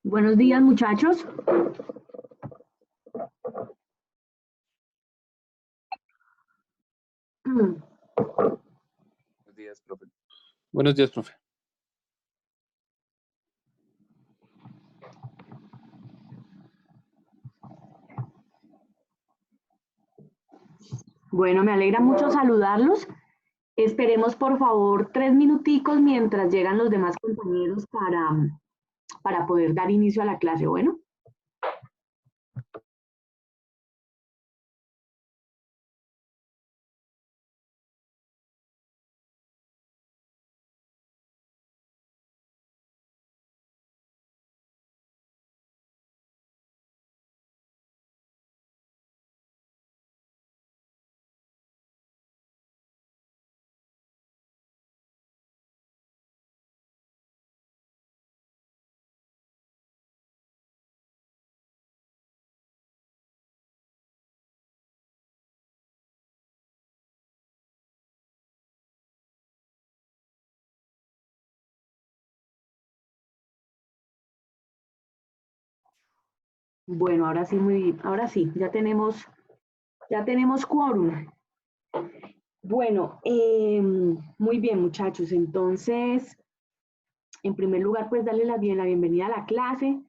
Buenos días, muchachos. Buenos días, profe. Buenos días, profe. Bueno, me alegra mucho saludarlos. Esperemos, por favor, 3 minuticos mientras llegan los demás compañeros para poder dar inicio a la clase. Bueno. Bueno, ahora sí, ahora sí, ya tenemos quórum. Bueno, muy bien, muchachos. Entonces, en primer lugar, pues darle la bienvenida a la clase.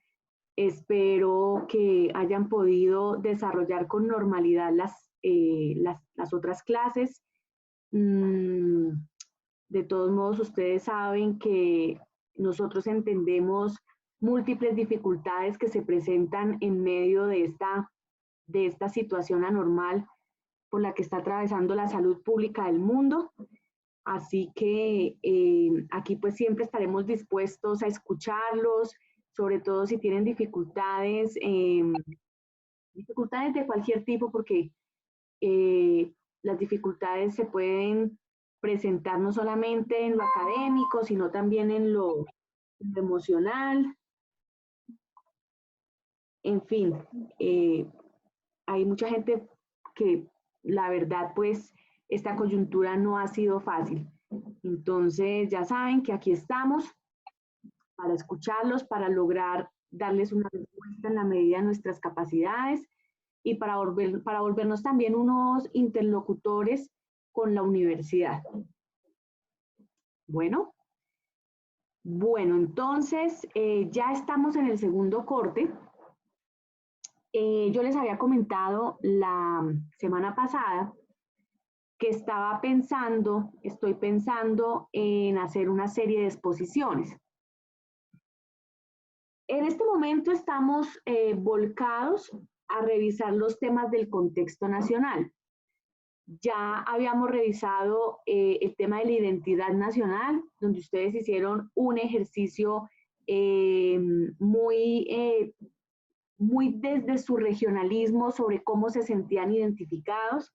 Espero que hayan podido desarrollar con normalidad las otras clases. De todos modos, ustedes saben que nosotros entendemos múltiples dificultades que se presentan en medio de esta situación anormal por la que está atravesando la salud pública del mundo. Así que aquí pues siempre estaremos dispuestos a escucharlos, sobre todo si tienen dificultades de cualquier tipo, porque las dificultades se pueden presentar no solamente en lo académico, sino también en lo emocional. En fin, hay mucha gente que la verdad pues esta coyuntura no ha sido fácil. Entonces ya saben que aquí estamos para escucharlos, para lograr darles una respuesta en la medida de nuestras capacidades y para volvernos también unos interlocutores con la universidad. Bueno, entonces ya estamos en el segundo corte. Yo les había comentado la semana pasada que estoy pensando en hacer una serie de exposiciones. En este momento estamos volcados a revisar los temas del contexto nacional. Ya habíamos revisado el tema de la identidad nacional, donde ustedes hicieron un ejercicio muy desde su regionalismo sobre cómo se sentían identificados.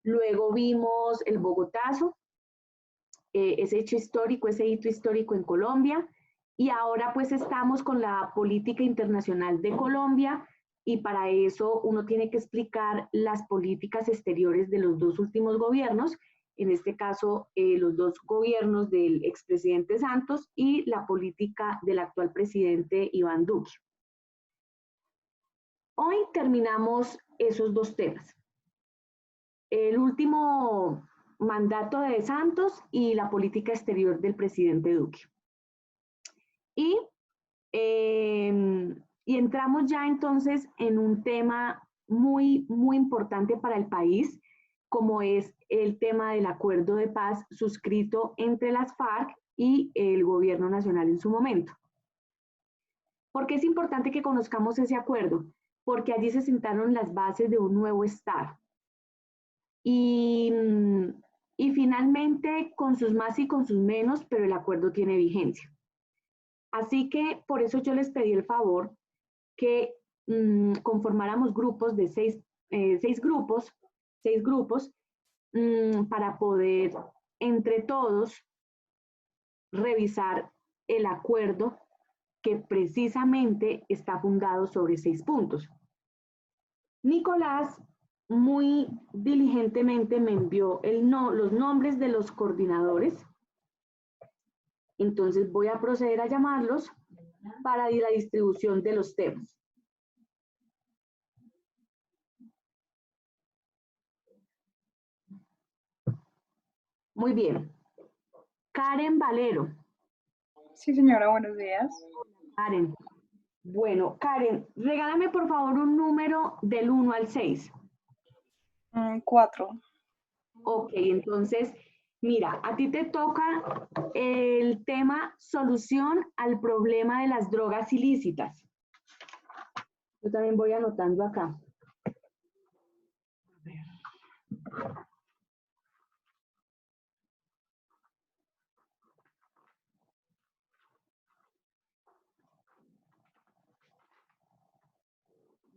Luego vimos el Bogotazo, ese hito histórico en Colombia, y ahora pues estamos con la política internacional de Colombia, y para eso uno tiene que explicar las políticas exteriores de los dos últimos gobiernos, en este caso los dos gobiernos del expresidente Santos y la política del actual presidente Iván Duque. Hoy terminamos esos dos temas. El último mandato de Santos y la política exterior del presidente Duque. Y entramos ya entonces en un tema muy importante para el país, como es el tema del acuerdo de paz suscrito entre las FARC y el gobierno nacional en su momento. ¿Por qué es importante que conozcamos ese acuerdo? Porque allí se sentaron las bases de un nuevo Estado. Y finalmente, con sus más y con sus menos, pero el acuerdo tiene vigencia. Así que por eso yo les pedí el favor que conformáramos grupos de seis grupos para poder entre todos revisar el acuerdo que precisamente está fundado sobre 6 puntos. Nicolás muy diligentemente me envió los nombres de los coordinadores. Entonces voy a proceder a llamarlos para la distribución de los temas. Muy bien. Karen Valero. Sí, señora, buenos días. Karen. Bueno, Karen, regálame por favor un número del 1 al 6. 4. Ok, entonces, mira, a ti te toca el tema solución al problema de las drogas ilícitas. Yo también voy anotando acá. A ver.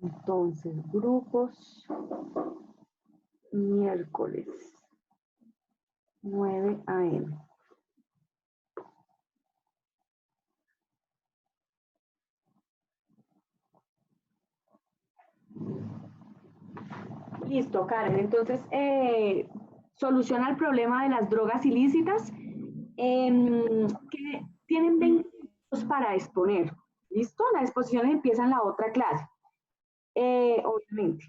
Entonces, grupos, miércoles, 9 a.m. Listo, Karen. Entonces, soluciona el problema de las drogas ilícitas, que tienen 20 minutos para exponer. ¿Listo? Las exposiciones empiezan en la otra clase, obviamente.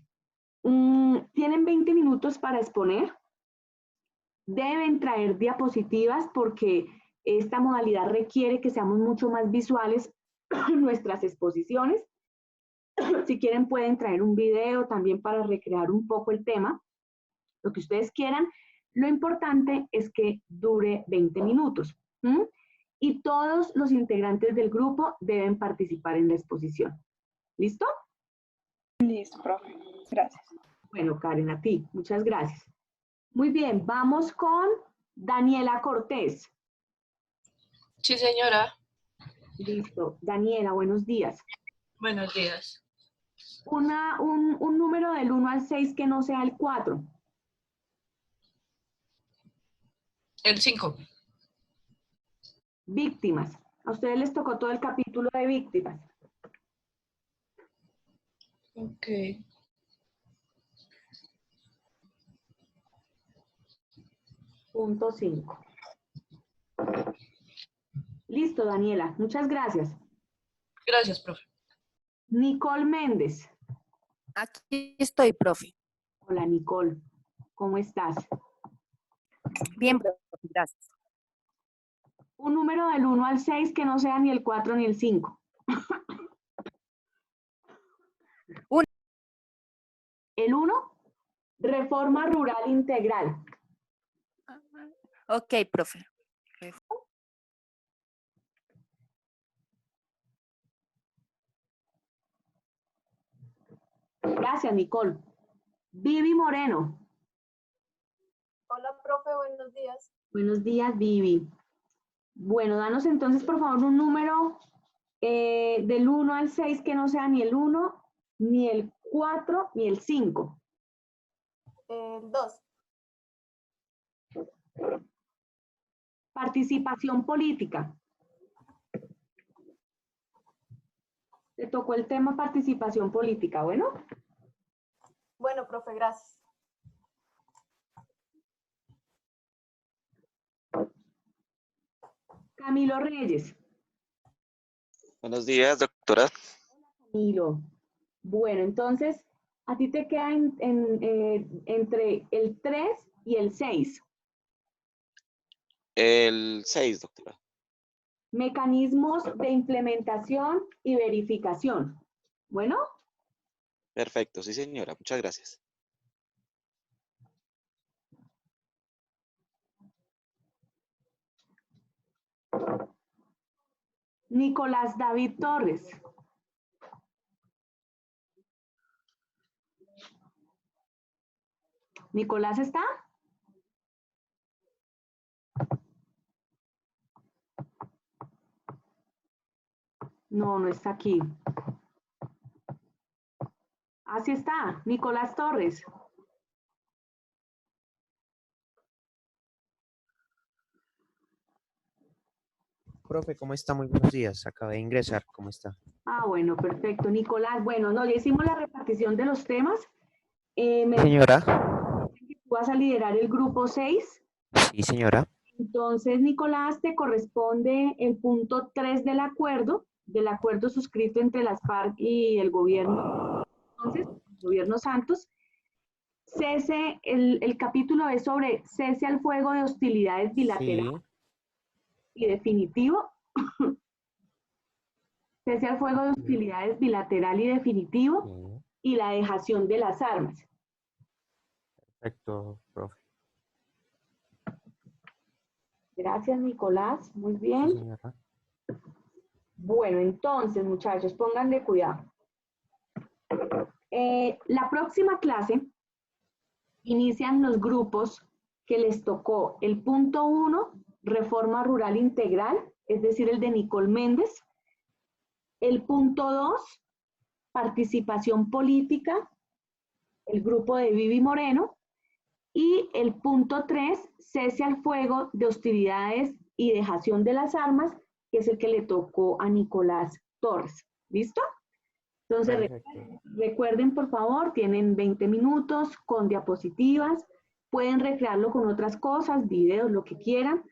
Tienen 20 minutos para exponer. Deben traer diapositivas porque esta modalidad requiere que seamos mucho más visuales en nuestras exposiciones. Si quieren pueden traer un video también para recrear un poco el tema, lo que ustedes quieran. Lo importante es que dure 20 minutos. Y todos los integrantes del grupo deben participar en la exposición. ¿Listo? Listo, profe. Gracias. Bueno, Karen, a ti. Muchas gracias. Muy bien, vamos con Daniela Cortés. Sí, señora. Listo. Daniela, buenos días. Buenos días. Un número del 1 al 6 que no sea el 4. El 5. Víctimas. A ustedes les tocó todo el capítulo de víctimas. Ok. Punto 5. Listo, Daniela. Muchas gracias. Gracias, profe. Nicole Méndez. Aquí estoy, profe. Hola, Nicole. ¿Cómo estás? Bien, profe, gracias. Un número del 1 al 6 que no sea ni el 4 ni el 5. Uno. El 1, reforma rural integral. Ok, profe. Gracias, Nicole. Vivi Moreno. Hola, profe, buenos días. Buenos días, Vivi. Bueno, danos entonces, por favor, un número del 1 al 6 que no sea ni el 1, ni el 4, ni el 5. El 2. Participación política. Te tocó el tema participación política, ¿bueno? Bueno, profe, gracias. Camilo Reyes. Buenos días, doctora. Camilo. Bueno, entonces, a ti te queda entre el 3 y el 6. El 6, doctora. Mecanismos de implementación y verificación. Bueno, Perfecto, sí, señora. Muchas gracias. Nicolás David Torres. ¿Nicolás está? No, no está aquí. Así está, Nicolás Torres. Profe, ¿cómo está? Muy buenos días. Acabé de ingresar. ¿Cómo está? Ah, bueno, perfecto. Nicolás, bueno, no, ya hicimos la repartición de los temas. Señora. Tú vas a liderar el grupo 6. Sí, señora. Entonces, Nicolás, te corresponde el punto 3 del acuerdo, del acuerdo suscrito entre las FARC y el gobierno, entonces, el gobierno Santos. El capítulo es sobre cese al fuego de hostilidades bilaterales y definitivo. Cese al fuego de hostilidades bilateral y definitivo y la dejación de las armas. Perfecto, profe. Gracias, Nicolás. Muy Sí, bien. señora. Bueno, entonces, muchachos, pónganle cuidado. La próxima clase inician los grupos que les tocó el punto 1, reforma rural integral, es decir, el de Nicole Méndez. El punto 2, participación política, el grupo de Vivi Moreno. Y el punto 3, cese al fuego de hostilidades y dejación de las armas, que es el que le tocó a Nicolás Torres. ¿Listo? Entonces, recuerden, por favor, tienen 20 minutos con diapositivas, pueden recrearlo con otras cosas, videos, lo que quieran,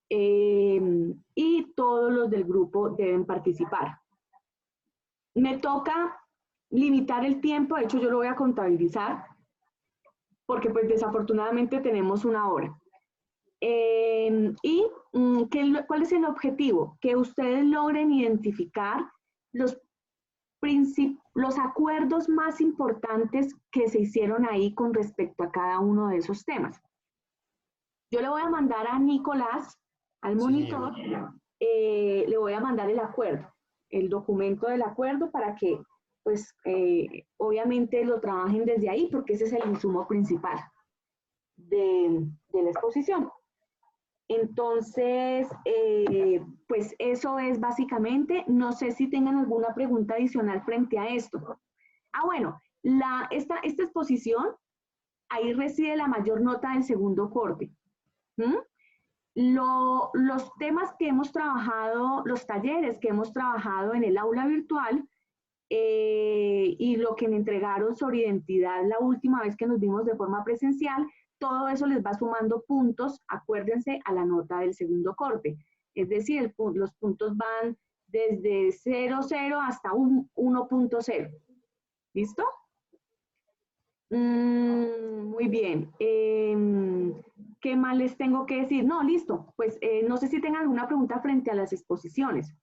y todos los del grupo deben participar. Me toca limitar el tiempo, de hecho yo lo voy a contabilizar, porque pues desafortunadamente tenemos una hora. ¿Cuál es el objetivo? Que ustedes logren identificar los acuerdos más importantes que se hicieron ahí con respecto a cada uno de esos temas. Yo le voy a mandar a Nicolás, al monitor, le voy a mandar el acuerdo, el documento del acuerdo para que, pues, obviamente lo trabajen desde ahí porque ese es el insumo principal de la exposición. Entonces, pues eso es básicamente, no sé si tengan alguna pregunta adicional frente a esto. Bueno, esta exposición, ahí reside la mayor nota del segundo corte. Los temas que hemos trabajado, los talleres que hemos trabajado en el aula virtual y lo que me entregaron sobre identidad la última vez que nos vimos de forma presencial, todo eso les va sumando puntos, acuérdense, a la nota del segundo corte. Es decir, los puntos van desde 0,0 hasta 1.0. ¿Listo? Muy bien. ¿Qué más les tengo que decir? No, listo. Pues no sé si tengan alguna pregunta frente a las exposiciones.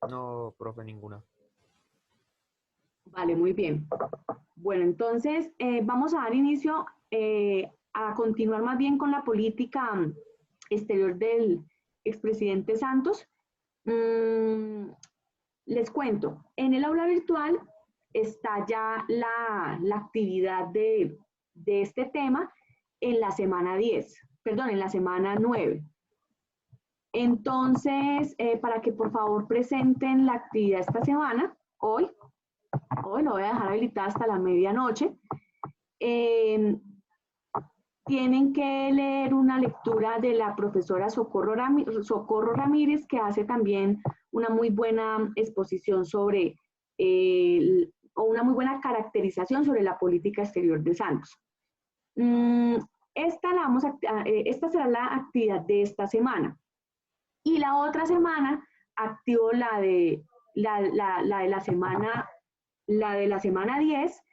No, profe, ninguna. Vale, muy bien. Bueno, entonces vamos a dar inicio a continuar más bien con la política exterior del expresidente Santos. Les cuento, en el aula virtual está ya la actividad de este tema en la semana 10, perdón, en la semana 9. Entonces, para que por favor presenten la actividad esta semana, hoy lo voy a dejar habilitada hasta la medianoche, tienen que leer una lectura de la profesora Socorro Ramírez, que hace también una muy buena exposición sobre, o una muy buena caracterización sobre la política exterior de Santos. Esta será la actividad de esta semana. Y la otra semana activo la de la semana 10,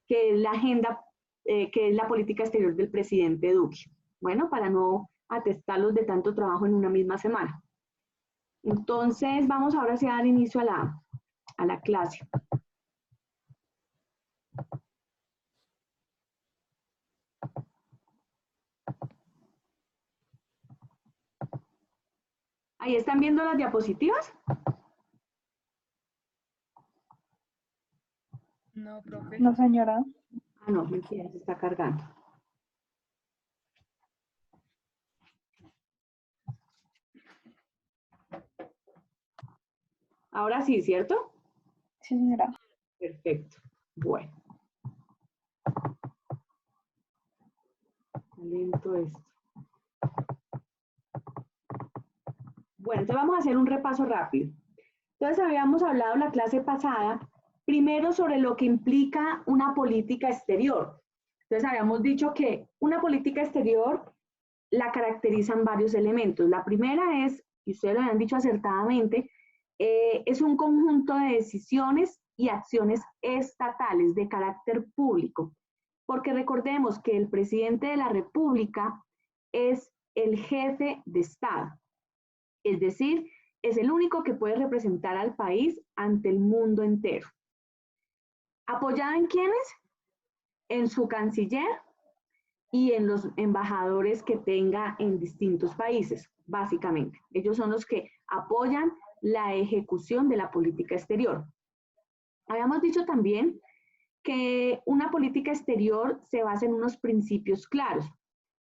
que es la agenda, que es la política exterior del presidente Duque. Bueno, para no atestarlos de tanto trabajo en una misma semana. Entonces, vamos ahora sí a dar inicio a la clase. ¿Ahí están viendo las diapositivas? No, profe. No, señora. No, mentira, se está cargando. Ahora sí, ¿cierto? Sí, señora. Perfecto. Bueno. Lento esto. Bueno, entonces vamos a hacer un repaso rápido. Entonces habíamos hablado la clase pasada, primero sobre lo que implica una política exterior. Entonces habíamos dicho que una política exterior la caracterizan varios elementos. La primera es y ustedes lo han dicho acertadamente, es un conjunto de decisiones y acciones estatales de carácter público, porque recordemos que el presidente de la República es el jefe de Estado, es decir, es el único que puede representar al país ante el mundo entero. ¿Apoyado en quiénes? En su canciller y en los embajadores que tenga en distintos países, básicamente. Ellos son los que apoyan la ejecución de la política exterior. Habíamos dicho también que una política exterior se basa en unos principios claros.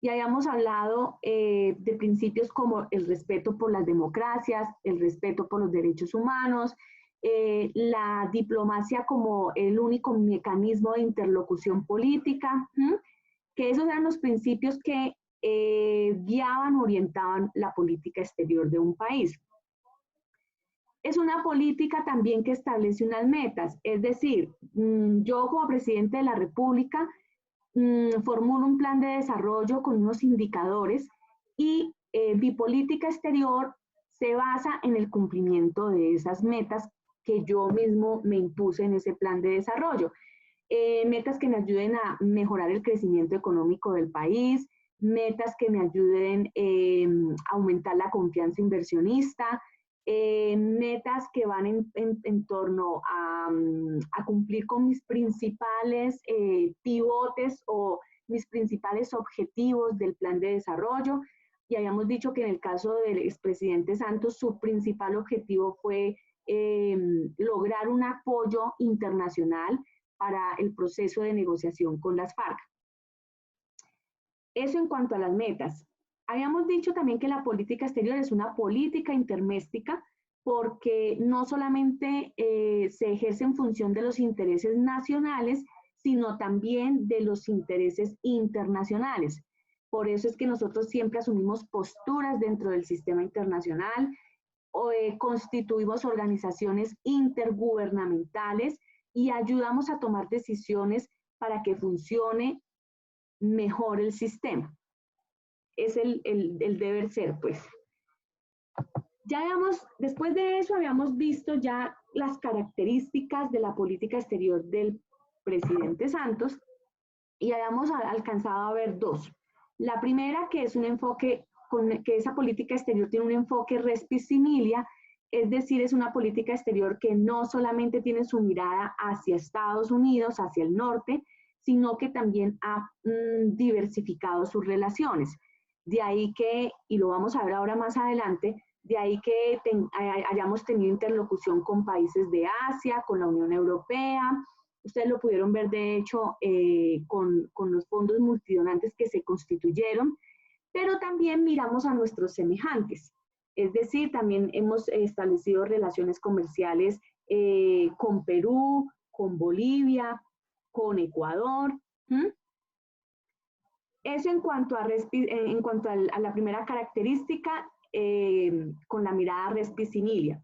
Y habíamos hablado de principios como el respeto por las democracias, el respeto por los derechos humanos, la diplomacia como el único mecanismo de interlocución política, que esos eran los principios que guiaban, orientaban la política exterior de un país. Es una política también que establece unas metas, es decir, yo como presidente de la República formulo un plan de desarrollo con unos indicadores y mi política exterior se basa en el cumplimiento de esas metas que yo mismo me impuse en ese plan de desarrollo. Metas que me ayuden a mejorar el crecimiento económico del país, metas que me ayuden a aumentar la confianza inversionista, metas que van en torno a cumplir con mis principales pivotes o mis principales objetivos del plan de desarrollo. Y habíamos dicho que en el caso del expresidente Santos, su principal objetivo fue lograr un apoyo internacional para el proceso de negociación con las FARC. Eso en cuanto a las metas. Habíamos dicho también que la política exterior es una política interméstica porque no solamente se ejerce en función de los intereses nacionales, sino también de los intereses internacionales. Por eso es que nosotros siempre asumimos posturas dentro del sistema internacional, constituimos organizaciones intergubernamentales y ayudamos a tomar decisiones para que funcione mejor el sistema. Es el deber ser, pues. Ya después de eso habíamos visto ya las características de la política exterior del presidente Santos y habíamos alcanzado a ver dos. La primera, que es un enfoque, que esa política exterior tiene un enfoque res similia, es decir, es una política exterior que no solamente tiene su mirada hacia Estados Unidos, hacia el norte, sino que también ha diversificado sus relaciones. De ahí que, y lo vamos a ver ahora más adelante, de ahí que hayamos tenido interlocución con países de Asia, con la Unión Europea. Ustedes lo pudieron ver, de hecho, con los fondos multidonantes que se constituyeron, pero también miramos a nuestros semejantes. Es decir, también hemos establecido relaciones comerciales con Perú, con Bolivia, con Ecuador. Eso en cuanto a la primera característica, con la mirada res similia.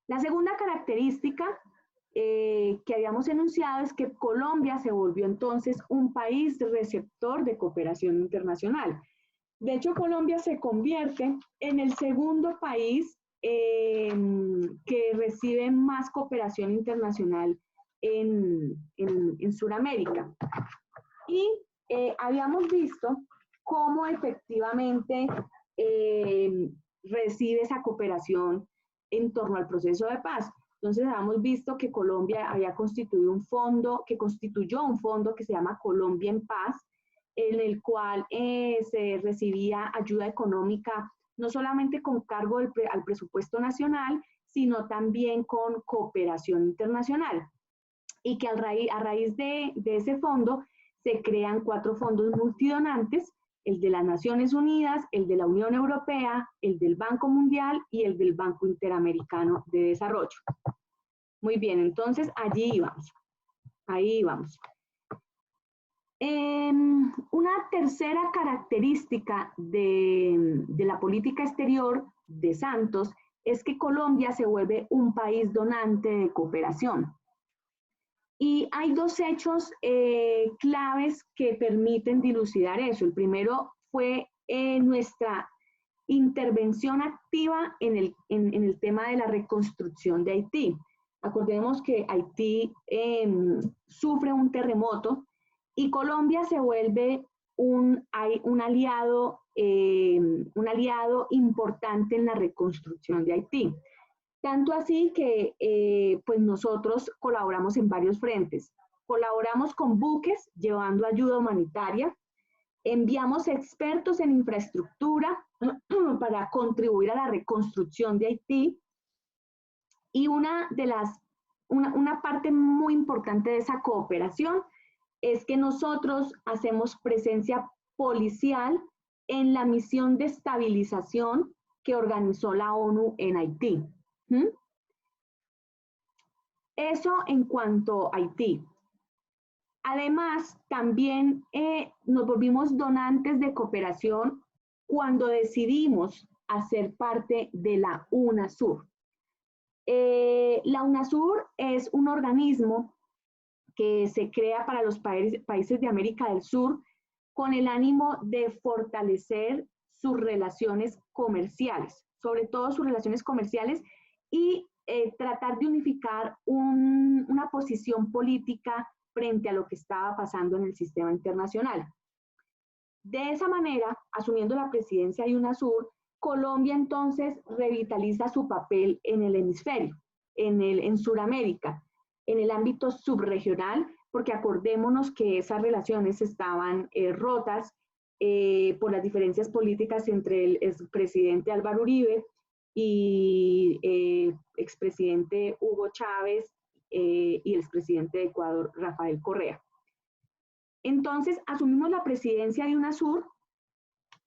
La segunda característica que habíamos enunciado es que Colombia se volvió entonces un país receptor de cooperación internacional. De hecho, Colombia se convierte en el segundo país que recibe más cooperación internacional en Sudamérica. Y habíamos visto cómo efectivamente recibe esa cooperación en torno al proceso de paz. Entonces, habíamos visto que Colombia había constituido un fondo, que constituyó un fondo que se llama Colombia en Paz, en el cual se recibía ayuda económica, no solamente con cargo al presupuesto nacional, sino también con cooperación internacional. Y que a raíz de ese fondo se crean 4 fondos multidonantes, el de las Naciones Unidas, el de la Unión Europea, el del Banco Mundial y el del Banco Interamericano de Desarrollo. Muy bien, entonces allí íbamos. Ahí íbamos. Una tercera característica de la política exterior de Santos es que Colombia se vuelve un país donante de cooperación. Y hay 2 hechos claves que permiten dilucidar eso. El primero fue nuestra intervención activa en el tema de la reconstrucción de Haití. Acordemos que Haití sufre un terremoto y Colombia se vuelve un aliado importante en la reconstrucción de Haití. Tanto así que pues nosotros colaboramos en varios frentes. Colaboramos con buques llevando ayuda humanitaria, enviamos expertos en infraestructura para contribuir a la reconstrucción de Haití, y una parte muy importante de esa cooperación es que nosotros hacemos presencia policial en la misión de estabilización que organizó la ONU en Haití. Eso en cuanto a Haití. Además, también nos volvimos donantes de cooperación cuando decidimos hacer parte de la UNASUR. La UNASUR es un organismo que se crea para los países de América del Sur con el ánimo de fortalecer sus relaciones comerciales, sobre todo sus relaciones comerciales, y tratar de unificar una posición política frente a lo que estaba pasando en el sistema internacional. De esa manera, asumiendo la presidencia de UNASUR, Colombia entonces revitaliza su papel en el hemisferio, en Sudamérica, en el ámbito subregional, porque acordémonos que esas relaciones estaban rotas por las diferencias políticas entre el expresidente Álvaro Uribe y expresidente Hugo Chávez y el expresidente de Ecuador, Rafael Correa. Entonces, asumimos la presidencia de UNASUR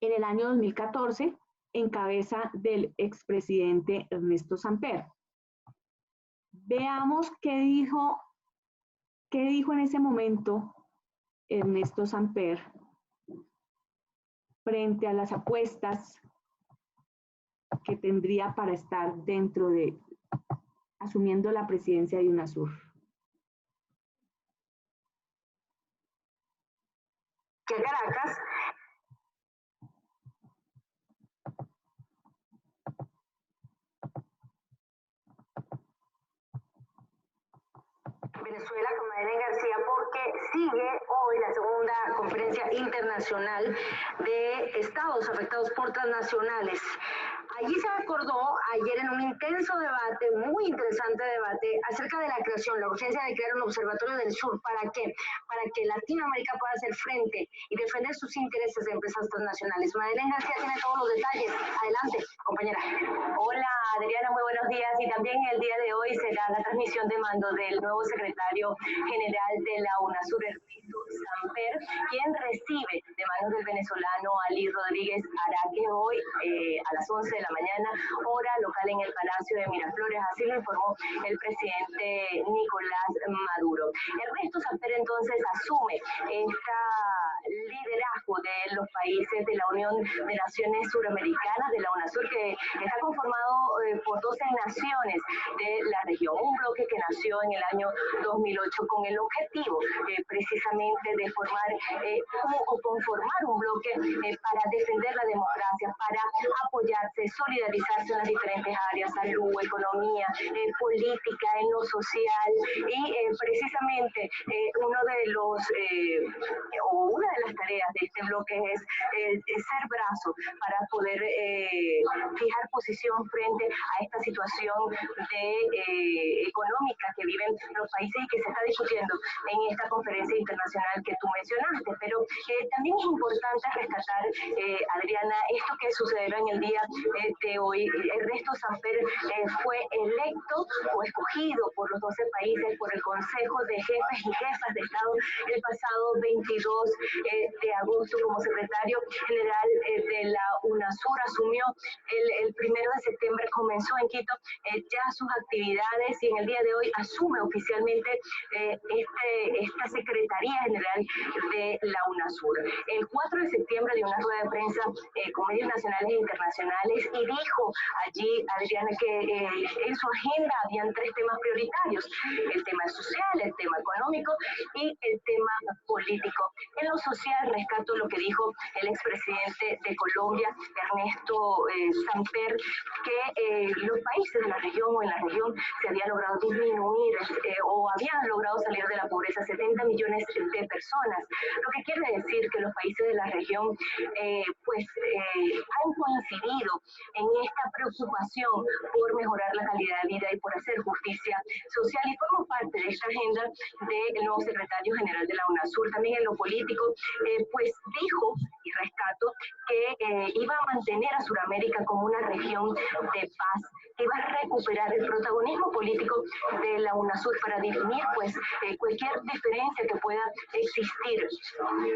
en el año 2014, en cabeza del expresidente Ernesto Samper. Veamos qué dijo en ese momento Ernesto Samper frente a las apuestas que tendría para estar asumiendo la presidencia de UNASUR. Que Caracas Venezuela con Madeleine García, porque sigue hoy la segunda conferencia internacional de estados afectados por transnacionales. Allí se acordó ayer en un intenso debate, muy interesante debate, acerca de la creación, la urgencia de crear un observatorio del sur. ¿Para qué? Para que Latinoamérica pueda hacer frente y defender sus intereses de empresas transnacionales. Madeleine García tiene todos los detalles. Adelante, compañera. Hola, Adriana, muy buenos días. Y también el día de hoy será la transmisión de mando del nuevo secretario general de la UNASUR, Ernesto Samper, quien recibe de manos del venezolano Ali Rodríguez Araque hoy a las 11 de la mañana, hora local en el Palacio de Miraflores. Así lo informó el presidente Nicolás Maduro. Ernesto Samper entonces asume este liderazgo de los países de la Unión de Naciones Suramericanas, de la UNASUR, que está conformado por 12 naciones de la región. Un bloque que nació en el año 2008 con el objetivo precisamente de formar o conformar un bloque para defender la democracia, para apoyarse, solidarizarse en las diferentes áreas, salud, economía, política, en lo social, y precisamente una de las tareas de este bloque es ser brazo para poder fijar posición frente a esta situación económica que viven los países y que se está discutiendo en esta conferencia internacional que tú mencionaste. Pero también es importante rescatar, Adriana, esto que sucederá en el día de hoy. Ernesto Samper fue electo o escogido por los 12 países por el Consejo de Jefes y Jefas de Estado el pasado 22 de agosto como secretario general de la UNASUR. Asumió el 1 de septiembre, comenzó en Quito ya sus actividades y en el día de hoy asume oficialmente esta Secretaría General de la UNASUR. El 4 de septiembre dio una rueda de prensa con medios nacionales e internacionales y dijo allí, Adriana, que en su agenda habían 3 temas prioritarios: el tema social, el tema económico y el tema político. En lo social, social, rescato lo que dijo el expresidente de Colombia, Ernesto Samper, que los países de la región o en la región se había logrado disminuir o habían logrado salir de la pobreza 70 millones de personas, lo que quiere decir que los países de la región han coincidido en esta preocupación por mejorar la calidad de vida y por hacer justicia social, y formo parte de esta agenda del nuevo secretario general de la UNASUR. También en lo político, pues dijo, y rescato, que iba a mantener a Sudamérica como una región de paz, que iba a recuperar el protagonismo político de la UNASUR para dirimir pues cualquier diferencia que pueda existir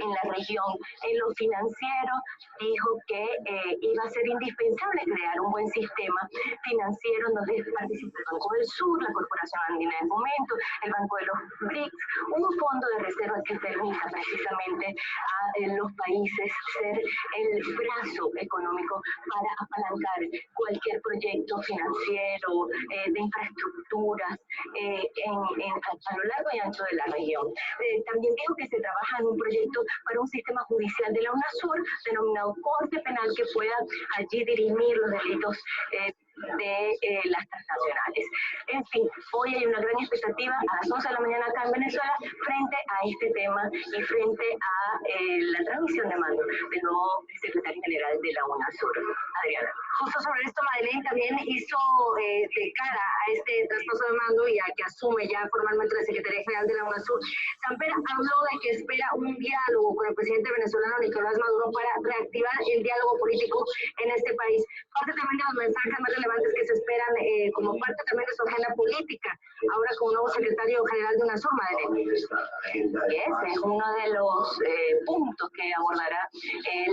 en la región. En lo financiero dijo que iba a ser indispensable crear un buen sistema financiero en donde participe el Banco del Sur, la Corporación Andina de Fomento, el Banco de los BRICS, un fondo de reserva que permita precisamente a los países ser el brazo económico para apalancar cualquier proyecto financiero, de infraestructuras a lo largo y ancho de la región. También dijo que se trabaja en un proyecto para un sistema judicial de la UNASUR denominado Corte Penal que pueda allí dirimir los delitos de las transnacionales. En fin, hoy hay una gran expectativa a las 11 de la mañana acá en Venezuela frente a este tema y frente a la transmisión de mando del nuevo secretario general de la UNASUR. Adriana. Justo sobre esto, Madeleine también hizo de cara a este traspaso de mando y a que asume ya formalmente la Secretaría General de la UNASUR, Samper habló de que espera un diálogo con el presidente venezolano Nicolás Maduro para reactivar el diálogo político en este país. Parte también de los mensajes más relevantes que se esperan como parte también de su agenda política, ahora como nuevo secretario general de UNASUR, Madeleine. Y ese es uno de los puntos que abordará el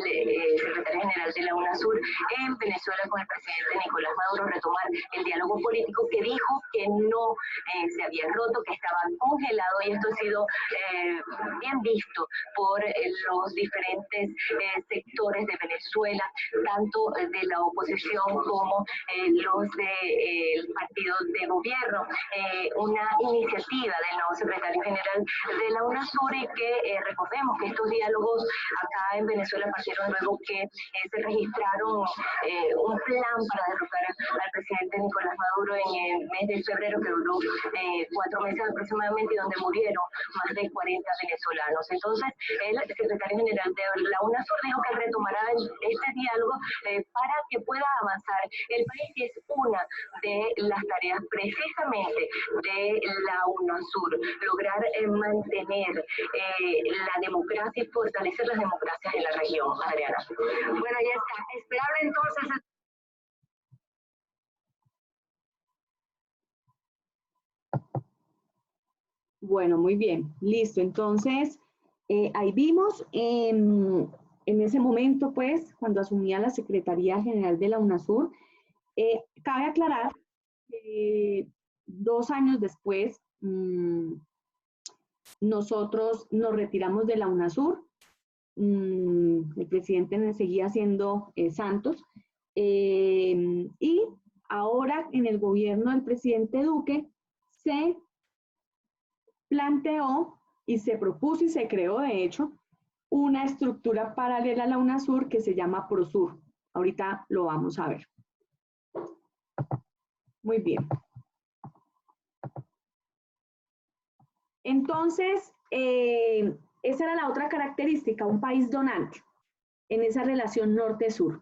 secretario general de la UNASUR en Venezuela con el presidente Nicolás Maduro, retomar el diálogo político que dijo que no se había roto, que estaba congelado, y esto ha sido bien visto por los diferentes sectores de Venezuela, tanto de la oposición como los del partido de gobierno. Una iniciativa del nuevo secretario general de la UNASUR, y que recordemos que estos diálogos acá en Venezuela partieron luego que se registraron un plan para derrocar al presidente Nicolás Maduro en el mes de febrero, que duró 4 meses aproximadamente, y donde murieron más de 40 venezolanos. Entonces, el secretario general de la UNASUR dijo que retomará este diálogo para que pueda avanzar el país, y es una de las tareas precisamente de la UNASUR, lograr mantener la democracia y fortalecer las democracias en la región. Adriana. Bueno, ya está. Esperable entonces. Bueno, muy bien, listo. Entonces, ahí vimos en ese momento, pues, cuando asumía la Secretaría General de la UNASUR, cabe aclarar que 2 años después, nosotros nos retiramos de la UNASUR. El presidente seguía siendo Santos, y ahora en el gobierno del presidente Duque se planteó y se propuso y se creó, de hecho, una estructura paralela a la UNASUR que se llama PROSUR. Ahorita lo vamos a ver. Muy bien. Entonces, esa era la otra característica, un país donante en esa relación norte-sur.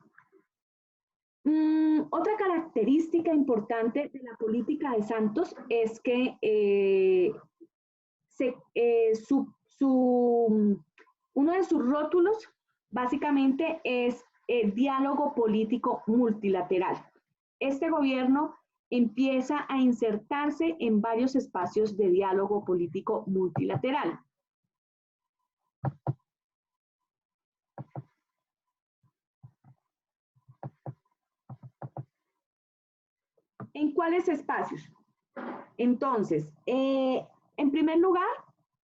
Otra característica importante de la política de Santos es que uno de sus rótulos básicamente es diálogo político multilateral. Este gobierno empieza a insertarse en varios espacios de diálogo político multilateral. ¿En cuáles espacios? Entonces, en primer lugar,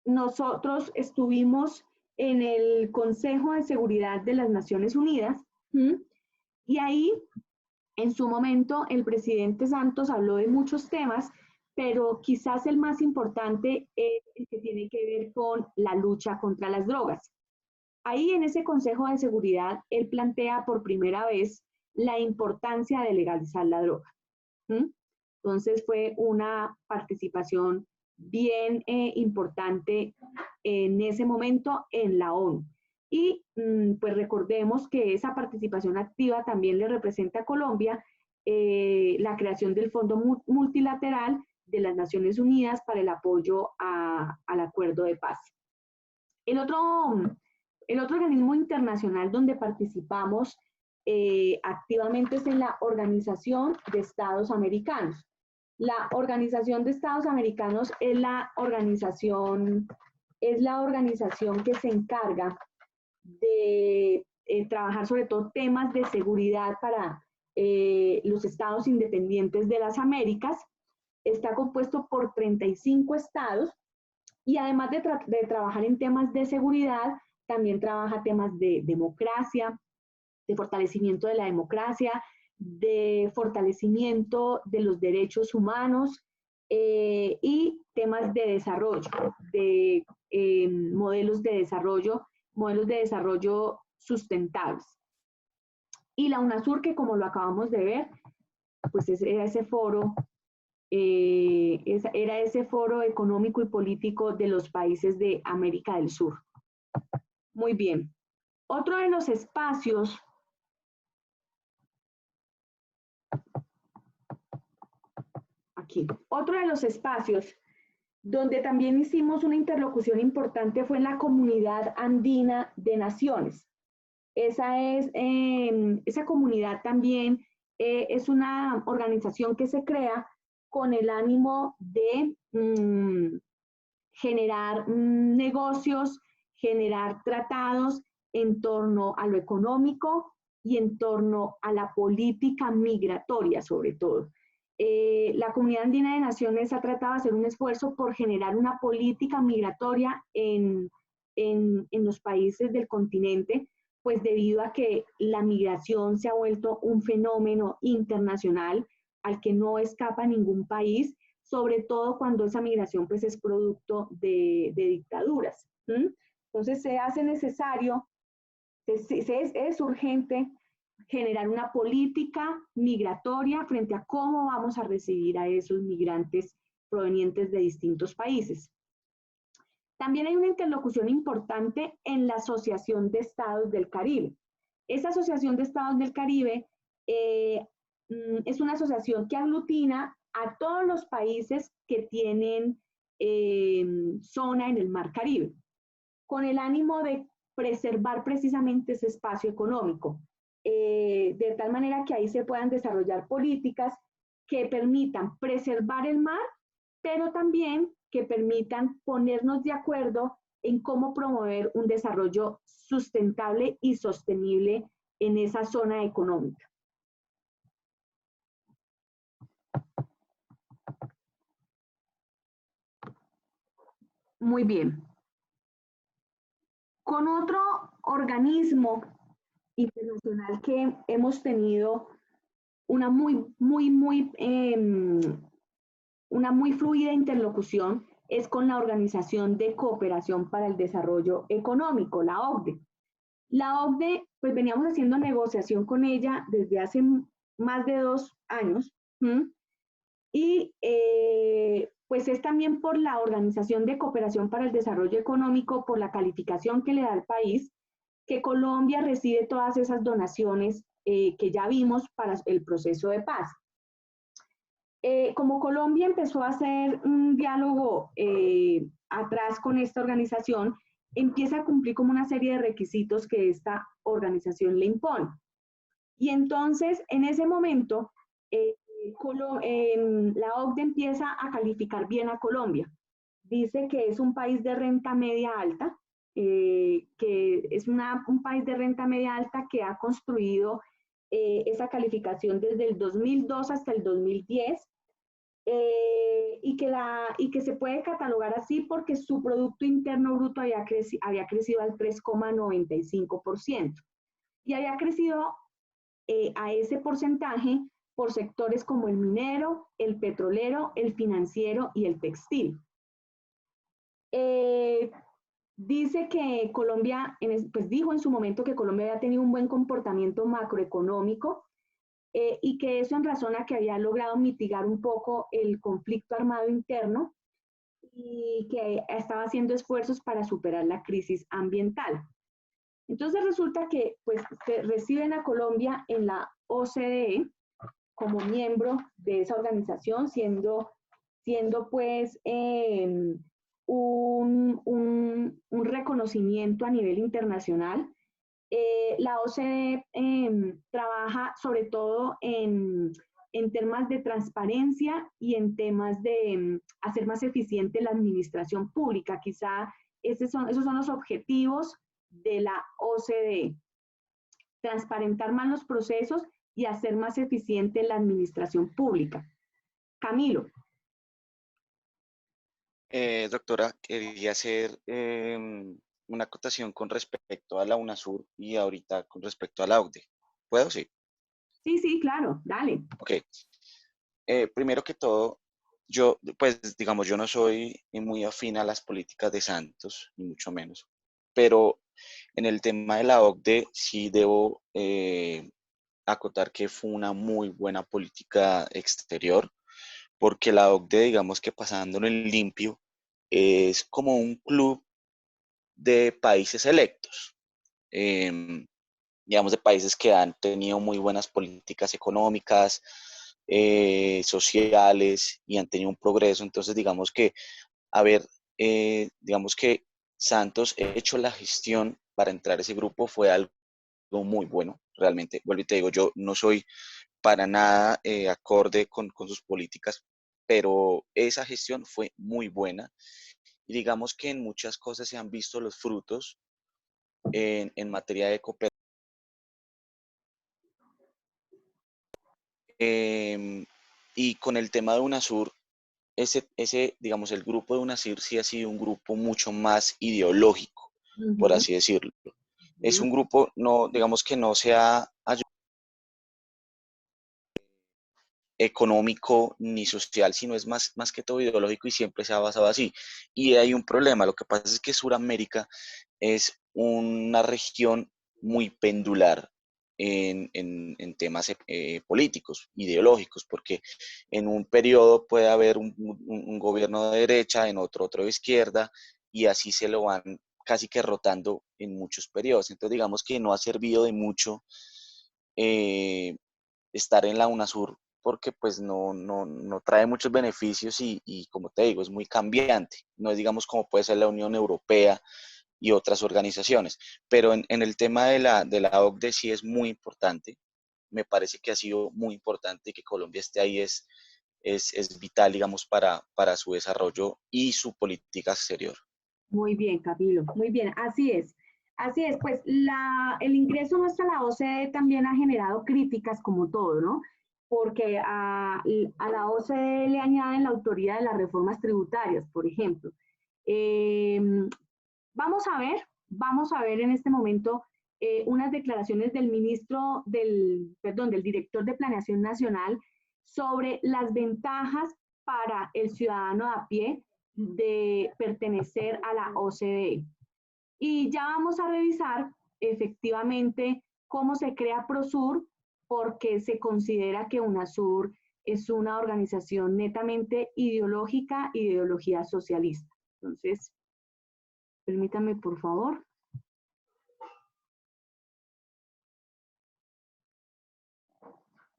nosotros estuvimos en el Consejo de Seguridad de las Naciones Unidas, y ahí, en su momento, el presidente Santos habló de muchos temas, pero quizás el más importante es el que tiene que ver con la lucha contra las drogas. Ahí en ese Consejo de Seguridad, él plantea por primera vez la importancia de legalizar la droga. Entonces fue una participación bien importante en ese momento en la ONU. Y pues recordemos que esa participación activa también le representa a Colombia la creación del Fondo Multilateral de las Naciones Unidas para el apoyo al acuerdo de paz. El otro organismo internacional donde participamos activamente es en la Organización de Estados Americanos. La Organización de Estados Americanos es la organización que se encarga de trabajar sobre todo temas de seguridad para los estados independientes de las Américas. Está compuesto por 35 estados y además de trabajar en temas de seguridad, también trabaja temas de democracia, de fortalecimiento de la democracia, de fortalecimiento de los derechos humanos y temas de desarrollo, de modelos de desarrollo sustentables. Y la UNASUR, que como lo acabamos de ver, pues era ese foro económico y político de los países de América del Sur. Muy bien. Otro de los espacios donde también hicimos una interlocución importante fue en la Comunidad Andina de Naciones. Esa comunidad también es una organización que se crea con el ánimo de generar negocios, generar tratados en torno a lo económico y en torno a la política migratoria, sobre todo. La Comunidad Andina de Naciones ha tratado de hacer un esfuerzo por generar una política migratoria en los países del continente, pues debido a que la migración se ha vuelto un fenómeno internacional al que no escapa ningún país, sobre todo cuando esa migración pues es producto de dictaduras. Entonces se hace necesario, es urgente generar una política migratoria frente a cómo vamos a recibir a esos migrantes provenientes de distintos países. También hay una interlocución importante en la Asociación de Estados del Caribe. Esa Asociación de Estados del Caribe es una asociación que aglutina a todos los países que tienen zona en el Mar Caribe, con el ánimo de preservar precisamente ese espacio económico, de tal manera que ahí se puedan desarrollar políticas que permitan preservar el mar, pero también que permitan ponernos de acuerdo en cómo promover un desarrollo sustentable y sostenible en esa zona económica. Muy bien. Con otro organismo internacional que hemos tenido una muy fluida interlocución es con la Organización de Cooperación para el Desarrollo Económico, la OCDE. La OCDE, pues veníamos haciendo negociación con ella desde hace más de 2 años, y pues es también por la Organización de Cooperación para el Desarrollo Económico, por la calificación que le da al país, que Colombia recibe todas esas donaciones que ya vimos para el proceso de paz. Como Colombia empezó a hacer un diálogo atrás con esta organización, empieza a cumplir como una serie de requisitos que esta organización le impone. Y entonces, en ese momento, la OCDE empieza a calificar bien a Colombia. Dice que es un país de renta media alta, que es un país de renta media alta que ha construido esa calificación desde el 2002 hasta el 2010, y que se puede catalogar así porque su Producto Interno Bruto había crecido al 3,95%, y había crecido a ese porcentaje por sectores como el minero, el petrolero, el financiero y el textil. dice que Colombia, pues dijo en su momento que Colombia había tenido un buen comportamiento macroeconómico y que eso en razón a que había logrado mitigar un poco el conflicto armado interno y que estaba haciendo esfuerzos para superar la crisis ambiental. Entonces resulta que pues, reciben a Colombia en la OCDE como miembro de esa organización, siendo pues un reconocimiento a nivel internacional. La OCDE trabaja sobre todo en temas de transparencia y en temas de hacer más eficiente la administración pública. Quizá esos son los objetivos de la OCDE. Transparentar más los procesos y hacer más eficiente la administración pública. Camilo. Doctora, quería hacer una acotación con respecto a la UNASUR y ahorita con respecto a la OCDE. ¿Puedo? Sí. Sí, claro, dale. Ok. Primero que todo, yo, pues, digamos, yo no soy muy afín a las políticas de Santos, ni mucho menos, pero en el tema de la OCDE sí debo acotar que fue una muy buena política exterior, porque la OCDE, digamos que pasándolo en limpio, es como un club de países electos, digamos de países que han tenido muy buenas políticas económicas, sociales y han tenido un progreso. Entonces, digamos que, a ver, digamos que Santos ha hecho la gestión para entrar a ese grupo fue algo muy bueno, realmente. Vuelvo y te digo, yo no soy para nada acorde con sus políticas, pero esa gestión fue muy buena y digamos que en muchas cosas se han visto los frutos en materia de cooperación. Y con el tema de UNASUR, digamos, el grupo de UNASUR sí ha sido un grupo mucho más ideológico, por así decirlo. Es un grupo, no, digamos que no se ha ayudado económico ni social, sino es más que todo ideológico y siempre se ha basado así. Y hay un problema, lo que pasa es que Sudamérica es una región muy pendular en temas políticos, ideológicos, porque en un periodo puede haber un gobierno de derecha, en otro de izquierda, y así se lo van casi que rotando en muchos periodos. Entonces digamos que no ha servido de mucho estar en la UNASUR porque pues no trae muchos beneficios y como te digo, es muy cambiante. No es digamos como puede ser la Unión Europea y otras organizaciones. Pero en el tema de la OCDE sí es muy importante. Me parece que ha sido muy importante y que Colombia esté ahí es vital, digamos, para su desarrollo y su política exterior. Muy bien, Camilo, muy bien, así es. Así es, pues el ingreso nuestro a la OCDE también ha generado críticas como todo, ¿no? Porque a la OCDE le añaden la autoría de las reformas tributarias, por ejemplo. Vamos a ver en este momento unas declaraciones del del director de Planeación Nacional sobre las ventajas para el ciudadano a pie de pertenecer a la OCDE. Y ya vamos a revisar efectivamente cómo se crea PROSUR, porque se considera que UNASUR es una organización netamente ideológica y de ideología socialista. Entonces, permítame, por favor.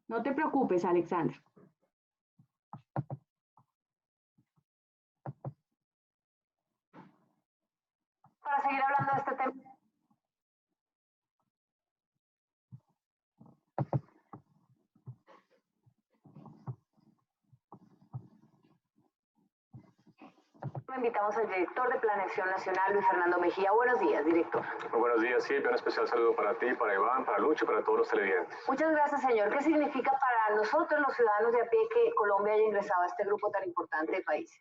No te preocupes, Alexandra. Para seguir hablando de este tema. Invitamos al director de Planeación Nacional, Luis Fernando Mejía. Buenos días, director. Muy buenos días, Silvia. Un especial saludo para ti, para Iván, para Lucho y para todos los televidentes. Muchas gracias, señor. ¿Qué significa para nosotros, los ciudadanos de a pie, que Colombia haya ingresado a este grupo tan importante de países?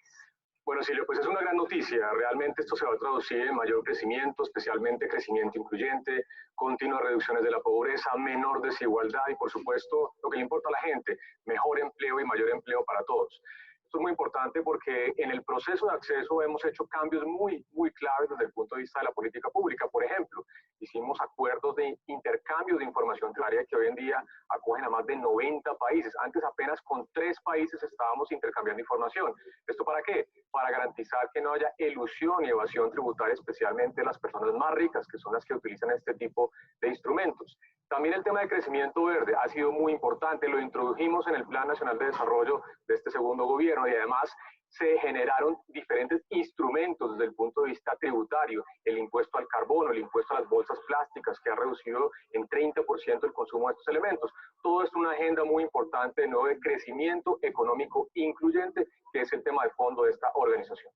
Bueno, Silvia, pues es una gran noticia. Realmente esto se va a traducir en mayor crecimiento, especialmente crecimiento incluyente, continuas reducciones de la pobreza, menor desigualdad y, por supuesto, lo que le importa a la gente, mejor empleo y mayor empleo para todos. Esto es muy importante porque en el proceso de acceso hemos hecho cambios muy claves desde el punto de vista de la política pública. Por ejemplo, hicimos acuerdos de intercambio de información tributaria que hoy en día acogen a más de 90 países. Antes apenas con 3 países estábamos intercambiando información. ¿Esto para qué? Para garantizar que no haya elusión y evasión tributaria, especialmente las personas más ricas, que son las que utilizan este tipo de instrumentos. También el tema de crecimiento verde ha sido muy importante, lo introdujimos en el Plan Nacional de Desarrollo de este segundo gobierno y además se generaron diferentes instrumentos desde el punto de vista tributario, el impuesto al carbono, el impuesto a las bolsas plásticas, que ha reducido en 30% el consumo de estos elementos. Todo es una agenda muy importante de nuevo de crecimiento económico incluyente, que es el tema de fondo de esta organización.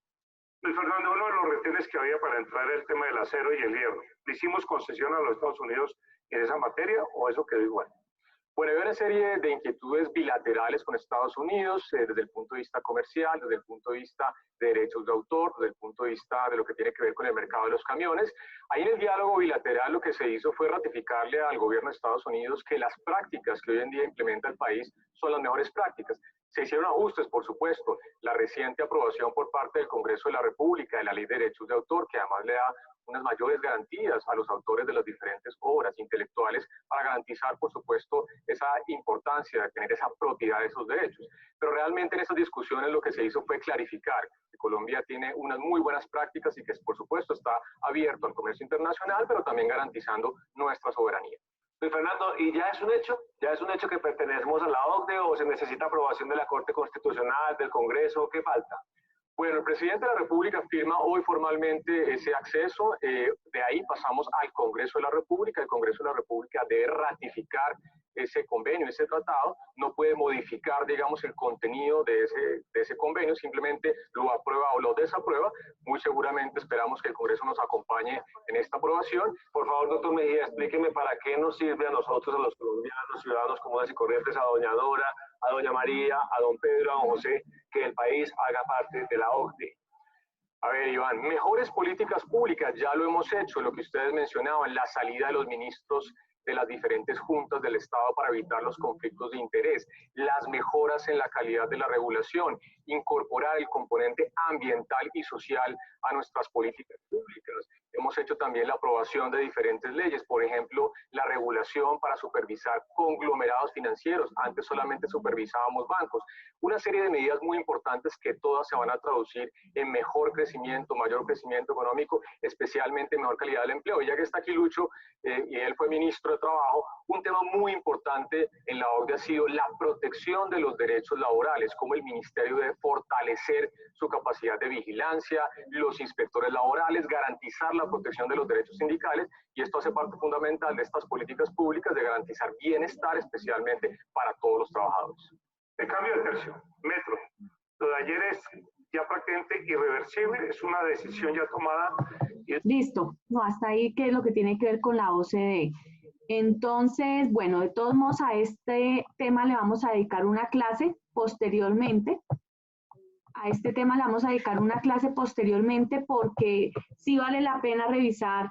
Luis Fernando, uno de los retenes que había para entrar era el tema del acero y el hierro. ¿Le hicimos concesión a los Estados Unidos en esa materia o eso quedó igual? Bueno, hay una serie de inquietudes bilaterales con Estados Unidos desde el punto de vista comercial, desde el punto de vista de derechos de autor, desde el punto de vista de lo que tiene que ver con el mercado de los camiones. Ahí en el diálogo bilateral lo que se hizo fue ratificarle al gobierno de Estados Unidos que las prácticas que hoy en día implementa el país son las mejores prácticas. Se hicieron ajustes, por supuesto, la reciente aprobación por parte del Congreso de la República de la Ley de Derechos de Autor, que además le da unas mayores garantías a los autores de las diferentes obras intelectuales para garantizar, por supuesto, esa importancia de tener esa propiedad de esos derechos. Pero realmente en esas discusiones lo que se hizo fue clarificar que Colombia tiene unas muy buenas prácticas y que, por supuesto, está abierto al comercio internacional, pero también garantizando nuestra soberanía. Luis Fernando, ¿y ya es un hecho? ¿Ya es un hecho que pertenecemos a la OCDE o se necesita aprobación de la Corte Constitucional, del Congreso? ¿Qué falta? Bueno, el presidente de la República firma hoy formalmente ese acceso, de ahí pasamos al Congreso de la República. El Congreso de la República debe ratificar ese convenio, ese tratado, no puede modificar, digamos, el contenido de ese convenio, simplemente lo aprueba o lo desaprueba. Muy seguramente esperamos que el Congreso nos acompañe en esta aprobación. Por favor, doctor Mejía, explíqueme para qué nos sirve a nosotros, a los colombianos, ciudadanos comunes y corrientes, a doña Dora, a doña María, a don Pedro, a don José, que el país haga parte de la OCDE. A ver, Iván, mejores políticas públicas, ya lo hemos hecho, lo que ustedes mencionaban, la salida de los ministros de las diferentes juntas del Estado para evitar los conflictos de interés, las mejoras en la calidad de la regulación, incorporar el componente ambiental y social a nuestras políticas públicas. Hemos hecho también la aprobación de diferentes leyes, por ejemplo, la regulación para supervisar conglomerados financieros. Antes solamente supervisábamos bancos. Una serie de medidas muy importantes que todas se van a traducir en mejor crecimiento, mayor crecimiento económico, especialmente mejor calidad del empleo. Y ya que está aquí Lucho, y él fue ministro de Trabajo, un tema muy importante en la OCDE ha sido la protección de los derechos laborales, cómo el ministerio debe fortalecer su capacidad de vigilancia, los inspectores laborales, garantizar la protección de los derechos sindicales, y esto hace parte fundamental de estas políticas públicas de garantizar bienestar especialmente para todos los trabajadores. El cambio de tercio, metro. Lo de ayer es ya prácticamente irreversible, es una decisión ya tomada. Listo, no, hasta ahí qué es lo que tiene que ver con la OCDE. Entonces, bueno, de todos modos a este tema le vamos a dedicar una clase posteriormente. A este tema le vamos a dedicar una clase posteriormente porque sí vale la pena revisar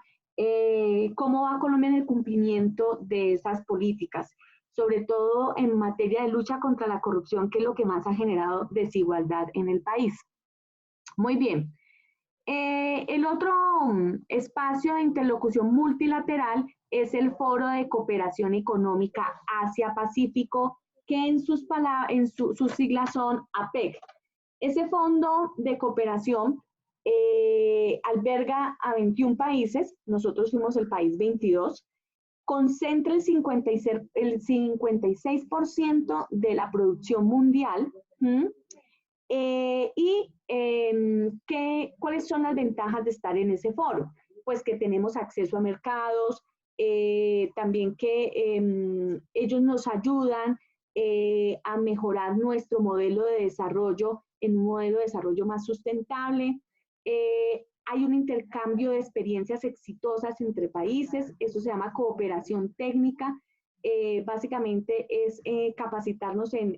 cómo va Colombia en el cumplimiento de esas políticas, sobre todo en materia de lucha contra la corrupción, que es lo que más ha generado desigualdad en el país. Muy bien. El otro espacio de interlocución multilateral es el Foro de Cooperación Económica Asia-Pacífico, que en sus siglas son APEC. Ese fondo de cooperación alberga a 21 países, nosotros fuimos el país 22, concentra el 56% de la producción mundial. ¿Cuáles son las ventajas de estar en ese foro? Pues que tenemos acceso a mercados, también que ellos nos ayudan a mejorar nuestro modelo de desarrollo en un modelo de desarrollo más sustentable. Hay un intercambio de experiencias exitosas entre países, eso se llama cooperación técnica. Básicamente es capacitarnos en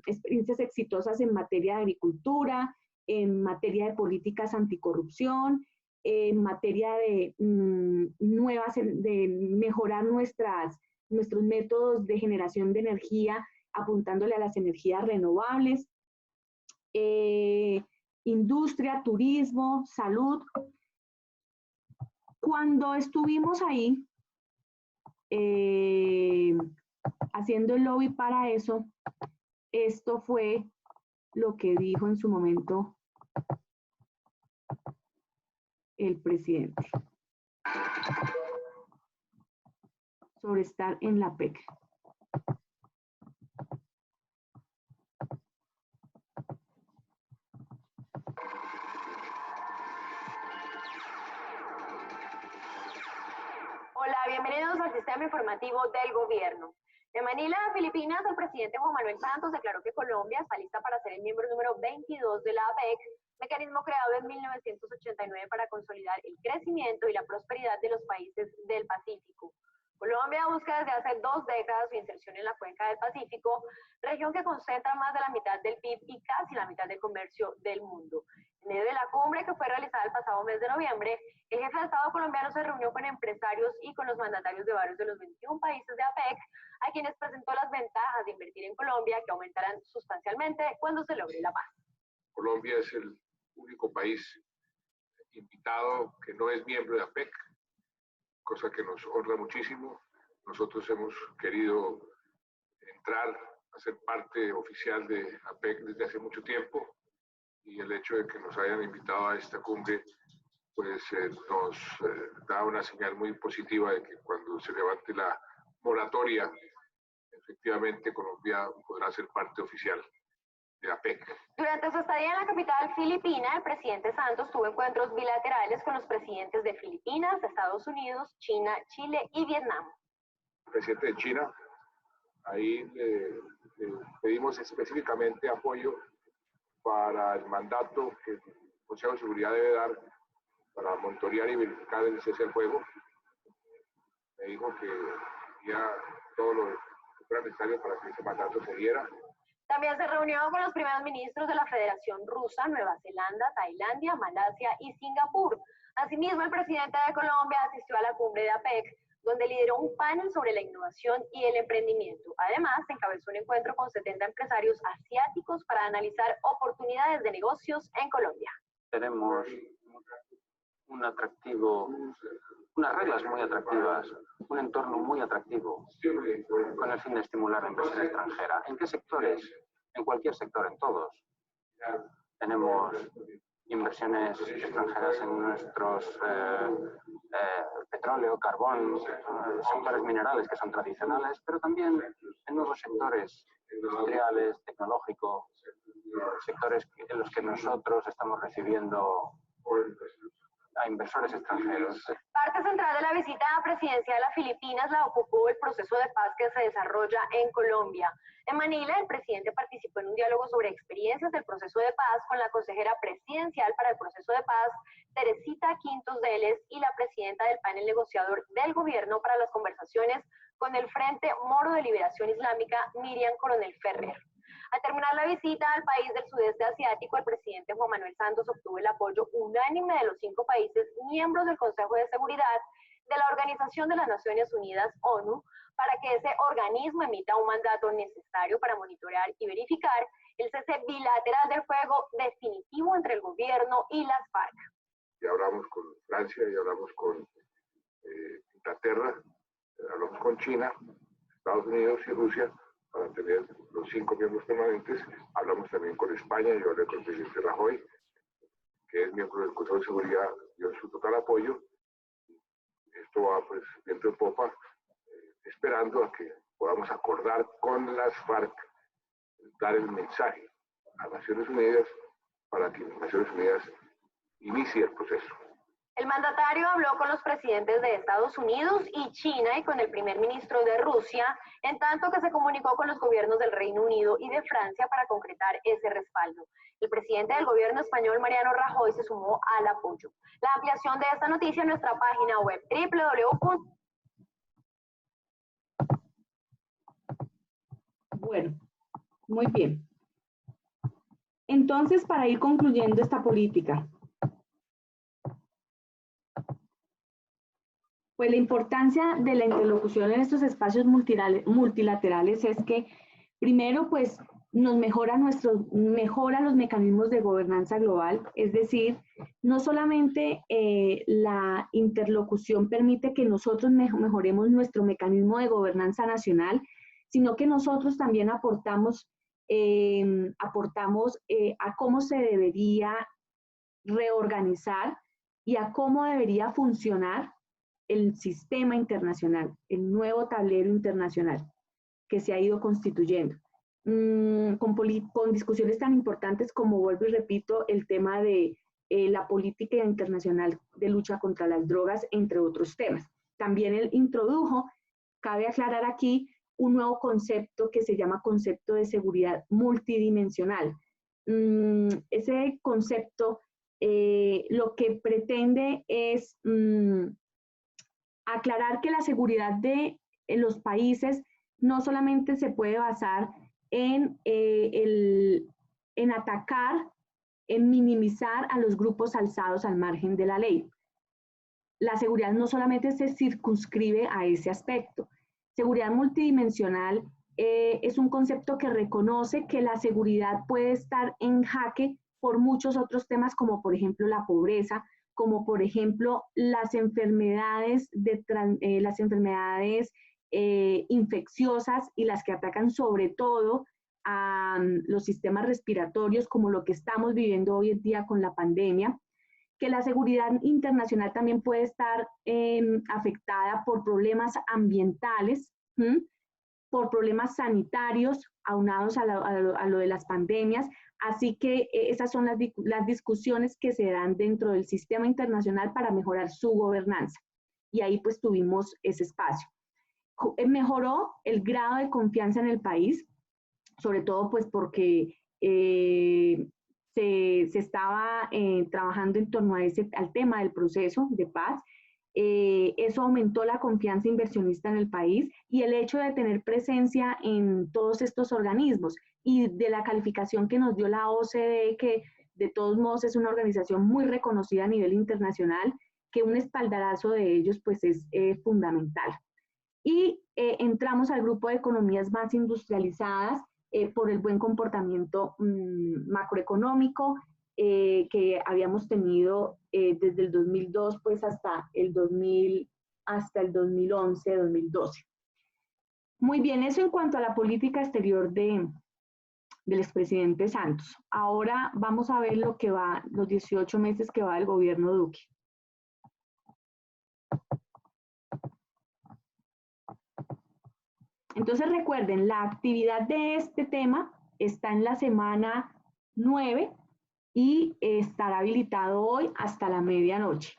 experiencias exitosas en materia de agricultura, en materia de políticas anticorrupción, en materia de de mejorar nuestros métodos de generación de energía, apuntándole a las energías renovables. industria, turismo, salud. Cuando estuvimos ahí haciendo el lobby para eso, esto fue lo que dijo en su momento el presidente sobre estar en la PEC. Hola, bienvenidos al sistema informativo del gobierno. En Manila, Filipinas, el presidente Juan Manuel Santos declaró que Colombia está lista para ser el miembro número 22 de la APEC, mecanismo creado en 1989 para consolidar el crecimiento y la prosperidad de los países del Pacífico. Colombia busca desde hace 2 décadas su inserción en la cuenca del Pacífico, región que concentra más de la mitad del PIB y casi la mitad del comercio del mundo. En medio de la cumbre que fue realizada el pasado mes de noviembre, el jefe de Estado colombiano se reunió con empresarios y con los mandatarios de varios de los 21 países de APEC, a quienes presentó las ventajas de invertir en Colombia, que aumentarán sustancialmente cuando se logre la paz. Colombia es el único país invitado que no es miembro de APEC, cosa que nos honra muchísimo. Nosotros hemos querido entrar a ser parte oficial de APEC desde hace mucho tiempo, y el hecho de que nos hayan invitado a esta cumbre pues nos da una señal muy positiva de que cuando se levante la moratoria, efectivamente Colombia podrá ser parte oficial de APEC. Durante su estadía en la capital filipina, el presidente Santos tuvo encuentros bilaterales con los presidentes de Filipinas, Estados Unidos, China, Chile y Vietnam. El presidente de China, ahí le pedimos específicamente apoyo para el mandato que el Consejo de Seguridad debe dar para monitorear y verificar el cese del fuego. Me dijo que ya todo lo que fuera necesario para que ese mandato se diera. También se reunió con los primeros ministros de la Federación Rusa, Nueva Zelanda, Tailandia, Malasia y Singapur. Asimismo, el presidente de Colombia asistió a la cumbre de APEC, donde lideró un panel sobre la innovación y el emprendimiento. Además, encabezó un encuentro con 70 empresarios asiáticos para analizar oportunidades de negocios en Colombia. Tenemos un atractivo, unas reglas muy atractivas, un entorno muy atractivo, con el fin de estimular la inversión extranjera. ¿En qué sectores? En cualquier sector, en todos. Tenemos inversiones extranjeras en nuestros petróleo, carbón, sectores minerales que son tradicionales, pero también en nuevos sectores industriales, tecnológicos, sectores en los que nosotros estamos recibiendo a inversores extranjeros. Parte central de la visita presidencial a Filipinas la ocupó el proceso de paz que se desarrolla en Colombia. En Manila, el presidente participó en un diálogo sobre experiencias del proceso de paz con la consejera presidencial para el proceso de paz, Teresita Quintos Deles, y la presidenta del panel negociador del gobierno para las conversaciones con el Frente Moro de Liberación Islámica, Miriam Coronel Ferrer. Al terminar la visita al país del sudeste asiático, el presidente Juan Manuel Santos obtuvo el apoyo unánime de los 5 países miembros del Consejo de Seguridad de la Organización de las Naciones Unidas, ONU, para que ese organismo emita un mandato necesario para monitorear y verificar el cese bilateral del fuego definitivo entre el gobierno y las FARC. Ya hablamos con Francia, ya hablamos con Inglaterra, hablamos con China, Estados Unidos y Rusia, para tener los 5 miembros permanentes. Hablamos también con España, yo hablé con el presidente Rajoy, que es miembro del Consejo de Seguridad, dio su total apoyo. Esto va pues viento en popa, esperando a que podamos acordar con las FARC, dar el mensaje a Naciones Unidas para que Naciones Unidas inicie el proceso. El mandatario habló con los presidentes de Estados Unidos y China y con el primer ministro de Rusia, en tanto que se comunicó con los gobiernos del Reino Unido y de Francia para concretar ese respaldo. El presidente del gobierno español, Mariano Rajoy, se sumó al apoyo. La ampliación de esta noticia en nuestra página web www. Bueno, muy bien. Entonces, para ir concluyendo esta política, pues la importancia de la interlocución en estos espacios multilaterales es que, primero, pues, mejora los mecanismos de gobernanza global, es decir, no solamente la interlocución permite que nosotros mejoremos nuestro mecanismo de gobernanza nacional, sino que nosotros también aportamos a cómo se debería reorganizar y a cómo debería funcionar el sistema internacional, el nuevo tablero internacional que se ha ido constituyendo. Con discusiones tan importantes como, vuelvo y repito, el tema de la política internacional de lucha contra las drogas, entre otros temas. También él introdujo, cabe aclarar aquí, un nuevo concepto que se llama concepto de seguridad multidimensional. Ese concepto lo que pretende es aclarar que la seguridad de los países no solamente se puede basar en atacar, en minimizar a los grupos alzados al margen de la ley. La seguridad no solamente se circunscribe a ese aspecto. Seguridad multidimensional es un concepto que reconoce que la seguridad puede estar en jaque por muchos otros temas, como por ejemplo la pobreza, como por ejemplo las enfermedades infecciosas y las que atacan sobre todo a los sistemas respiratorios, como lo que estamos viviendo hoy en día con la pandemia, que la seguridad internacional también puede estar afectada por problemas ambientales, por problemas sanitarios aunados a lo de las pandemias. Así que esas son las discusiones que se dan dentro del sistema internacional para mejorar su gobernanza. Y ahí pues tuvimos ese espacio. Mejoró el grado de confianza en el país, sobre todo pues porque se estaba trabajando en torno al tema del proceso de paz. Eso aumentó la confianza inversionista en el país y el hecho de tener presencia en todos estos organismos y de la calificación que nos dio la OCDE, que de todos modos es una organización muy reconocida a nivel internacional, que un espaldarazo de ellos pues es fundamental. Y entramos al grupo de economías más industrializadas por el buen comportamiento macroeconómico que habíamos tenido desde el 2002 pues hasta el 2011, 2012. Muy bien, eso en cuanto a la política exterior del expresidente Santos. Ahora vamos a ver lo que va, los 18 meses que va el gobierno Duque. Entonces recuerden, la actividad de este tema está en la semana 9 y estará habilitado hoy hasta la medianoche.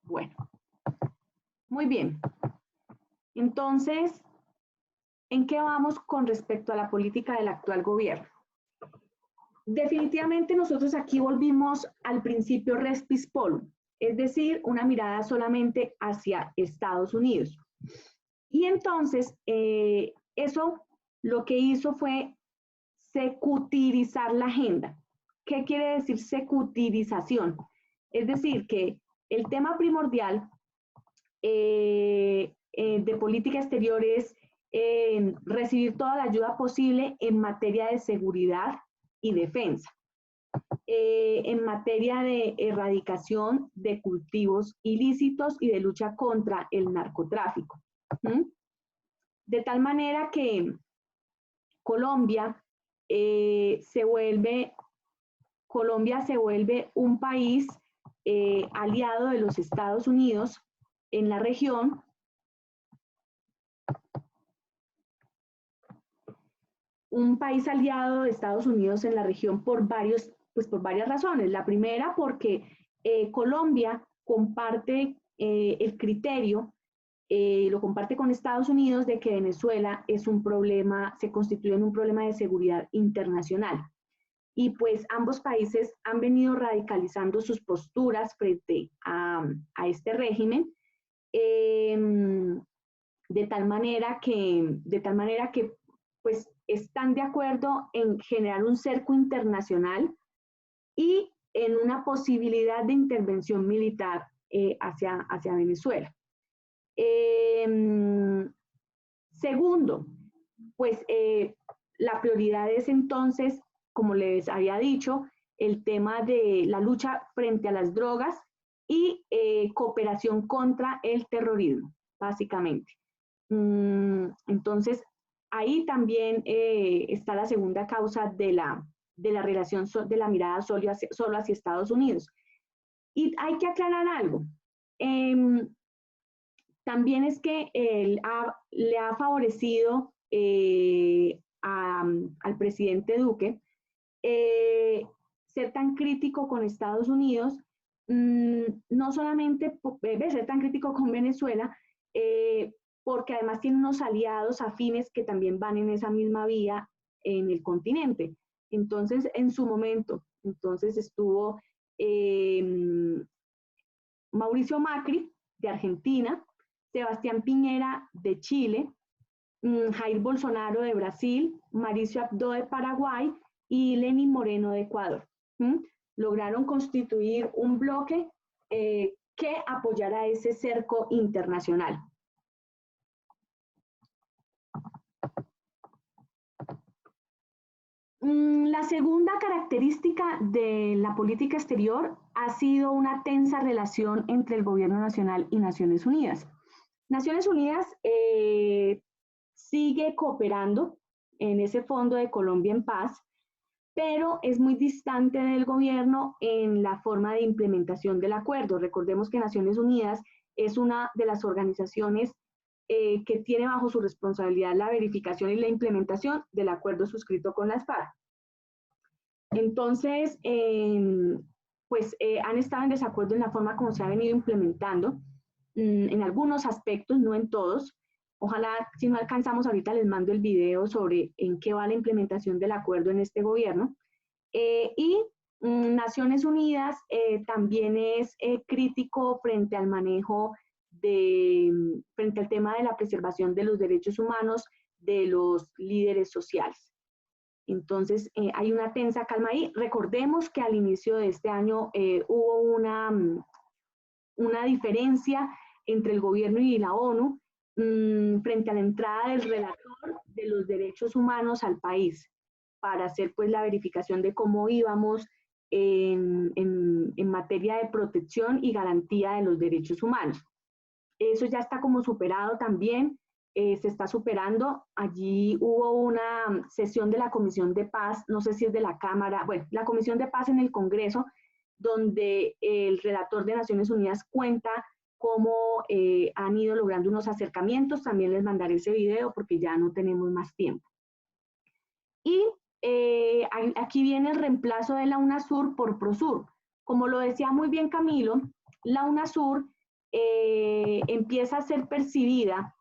Bueno, muy bien. Entonces, ¿en qué vamos con respecto a la política del actual gobierno? Definitivamente nosotros aquí volvimos al principio res pispolum, es decir, una mirada solamente hacia Estados Unidos. Y entonces, eso lo que hizo fue secutirizar la agenda. ¿Qué quiere decir secutirización? Es decir, que el tema primordial de política exterior es recibir toda la ayuda posible en materia de seguridad y defensa, en materia de erradicación de cultivos ilícitos y de lucha contra el narcotráfico. De tal manera que Colombia se vuelve un país aliado de los Estados Unidos en la región, un país aliado de Estados Unidos en la región por varias razones. La primera, porque Colombia comparte el criterio, lo comparte con Estados Unidos de que Venezuela es un problema, se constituye en un problema de seguridad internacional. Y pues ambos países han venido radicalizando sus posturas frente a este régimen, de tal manera que pues están de acuerdo en generar un cerco internacional y en una posibilidad de intervención militar hacia Venezuela. Segundo, pues la prioridad es entonces, como les había dicho, el tema de la lucha frente a las drogas y cooperación contra el terrorismo, básicamente. Entonces, ahí también está la segunda causa de la relación, de la mirada solo hacia Estados Unidos. Y hay que aclarar algo. También es que le ha favorecido al presidente Duque ser tan crítico con Estados Unidos, no solamente ser tan crítico con Venezuela, porque además tiene unos aliados afines que también van en esa misma vía en el continente. Entonces, en su momento, estuvo Mauricio Macri, de Argentina, Sebastián Piñera, de Chile, Jair Bolsonaro, de Brasil, Mauricio Abdo, de Paraguay, y Lenín Moreno, de Ecuador. Lograron constituir un bloque que apoyara ese cerco internacional. La segunda característica de la política exterior ha sido una tensa relación entre el gobierno nacional y Naciones Unidas. Naciones Unidas sigue cooperando en ese Fondo de Colombia en Paz, pero es muy distante del gobierno en la forma de implementación del acuerdo. Recordemos que Naciones Unidas es una de las organizaciones que tiene bajo su responsabilidad la verificación y la implementación del acuerdo suscrito con las FARC. Entonces, pues han estado en desacuerdo en la forma como se ha venido implementando, en algunos aspectos, no en todos. Ojalá, si no alcanzamos ahorita, les mando el video sobre en qué va la implementación del acuerdo en este gobierno. Naciones Unidas también es crítico frente al manejo frente al tema de la preservación de los derechos humanos de los líderes sociales. Entonces, hay una tensa calma ahí. Recordemos que al inicio de este año hubo una diferencia entre el gobierno y la ONU frente a la entrada del relator de los derechos humanos al país para hacer pues la verificación de cómo íbamos en materia de protección y garantía de los derechos humanos. Eso ya está como superado también, se está superando. Allí hubo una sesión de la Comisión de Paz, no sé si es de la Cámara, bueno, la Comisión de Paz en el Congreso, donde el relator de Naciones Unidas cuenta cómo han ido logrando unos acercamientos. También les mandaré ese video porque ya no tenemos más tiempo. Y aquí viene el reemplazo de la UNASUR por PROSUR. Como lo decía muy bien Camilo, la UNASUR empieza a ser percibida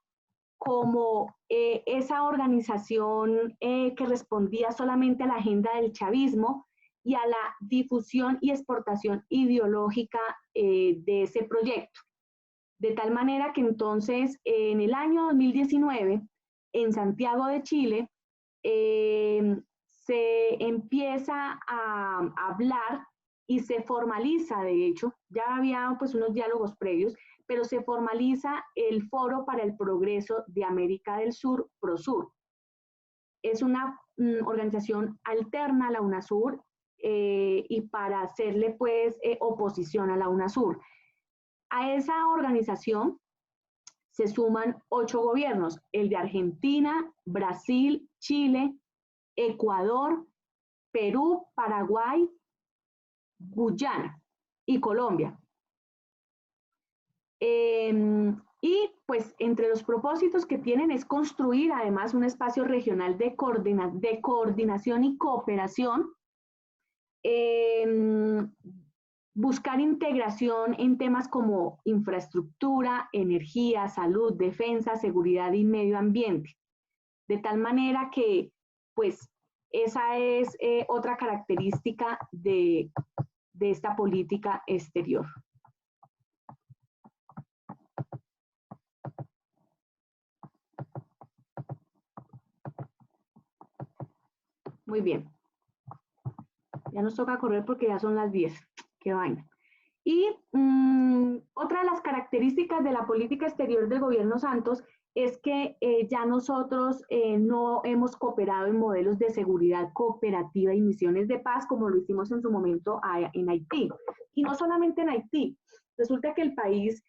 como esa organización que respondía solamente a la agenda del chavismo y a la difusión y exportación ideológica de ese proyecto. De tal manera que entonces en el año 2019, en Santiago de Chile, se empieza a hablar y se formaliza, de hecho, ya había pues unos diálogos previos, pero se formaliza el Foro para el Progreso de América del Sur, PROSUR. Es una organización alterna a la UNASUR y para hacerle pues oposición a la UNASUR. A esa organización se suman 8 gobiernos, el de Argentina, Brasil, Chile, Ecuador, Perú, Paraguay, Guyana y Colombia. Y pues entre los propósitos que tienen es construir además un espacio regional de coordinación y cooperación, buscar integración en temas como infraestructura, energía, salud, defensa, seguridad y medio ambiente. De tal manera que pues esa es otra característica de esta política exterior. Muy bien. Ya nos toca correr porque ya son las 10. Qué vaina. Y otra de las características características de la política exterior del gobierno Santos es que ya nosotros no hemos cooperado en modelos de seguridad cooperativa y misiones de paz como lo hicimos en su momento en Haití. Y no solamente en Haití, resulta que el país,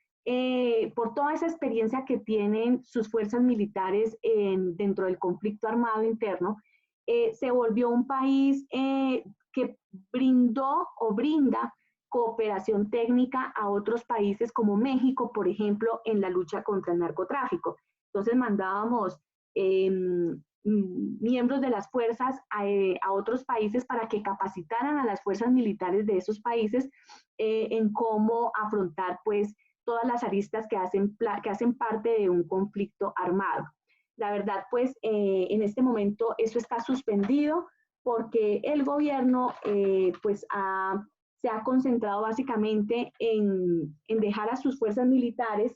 por toda esa experiencia que tienen sus fuerzas militares dentro del conflicto armado interno, se volvió un país que brindó o brinda cooperación técnica a otros países como México, por ejemplo, en la lucha contra el narcotráfico. Entonces mandábamos miembros de las fuerzas a otros países para que capacitaran a las fuerzas militares de esos países en cómo afrontar pues todas las aristas que hacen parte de un conflicto armado. La verdad pues en este momento eso está suspendido porque el gobierno pues se ha concentrado básicamente en dejar a sus fuerzas militares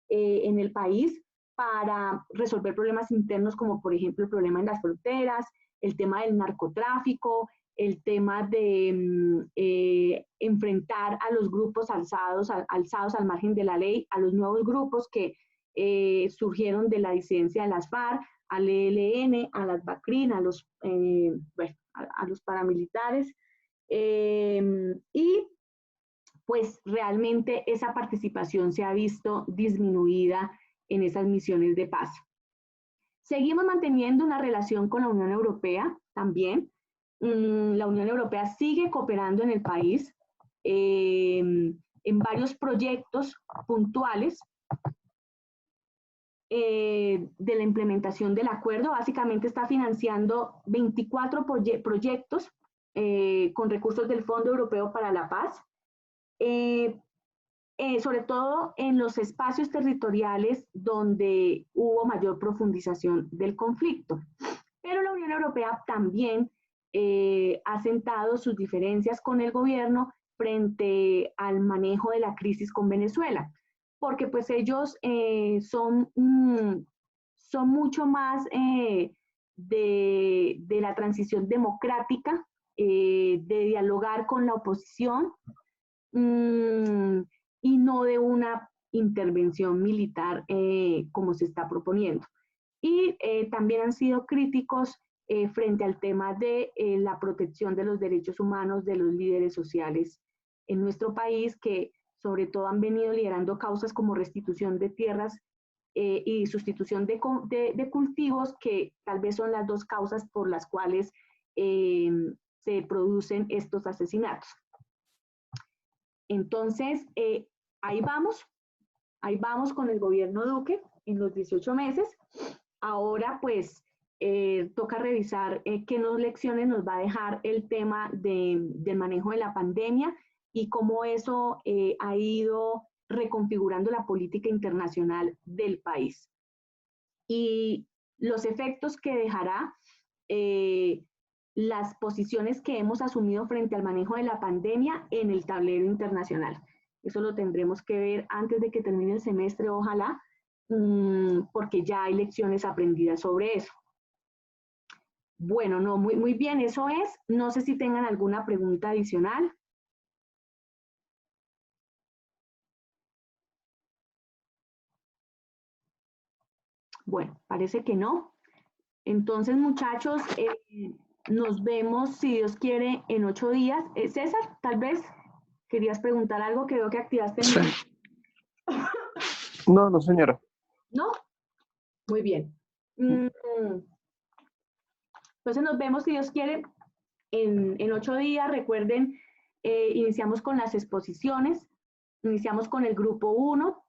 en el país para resolver problemas internos como por ejemplo el problema en las fronteras, el tema del narcotráfico, el tema de enfrentar a los grupos alzados al margen de la ley, a los nuevos grupos que surgieron de la disidencia de las FARC, al ELN, a las BACRIN, a los paramilitares, y pues realmente esa participación se ha visto disminuida en esas misiones de paz. Seguimos manteniendo una relación con la Unión Europea también. La Unión Europea sigue cooperando en el país en varios proyectos puntuales de la implementación del acuerdo. Básicamente está financiando 24 proyectos con recursos del Fondo Europeo para la Paz, sobre todo en los espacios territoriales donde hubo mayor profundización del conflicto. Pero la Unión Europea también ha sentado sus diferencias con el gobierno frente al manejo de la crisis con Venezuela, porque pues ellos son mucho más de la transición democrática, de dialogar con la oposición, y no de una intervención militar como se está proponiendo. Y también han sido críticos frente al tema de la protección de los derechos humanos de los líderes sociales en nuestro país, que sobre todo han venido liderando causas como restitución de tierras y sustitución de cultivos, que tal vez son las dos causas por las cuales se producen estos asesinatos. Entonces, ahí vamos con el gobierno Duque en los 18 meses. Ahora, pues, toca revisar qué lecciones nos va a dejar el tema del manejo de la pandemia y cómo eso ha ido reconfigurando la política internacional del país. Y los efectos que dejará las posiciones que hemos asumido frente al manejo de la pandemia en el tablero internacional. Eso lo tendremos que ver antes de que termine el semestre, ojalá, porque ya hay lecciones aprendidas sobre eso. Bueno, no, muy bien, eso es. No sé si tengan alguna pregunta adicional. Bueno, parece que no. Entonces, muchachos, nos vemos, si Dios quiere, en 8 días. César, tal vez querías preguntar algo, que veo que activaste. Sí. No, señora. ¿No? Muy bien. Entonces nos vemos, si Dios quiere, en 8 días. Recuerden, iniciamos con las exposiciones. Iniciamos con el grupo 1,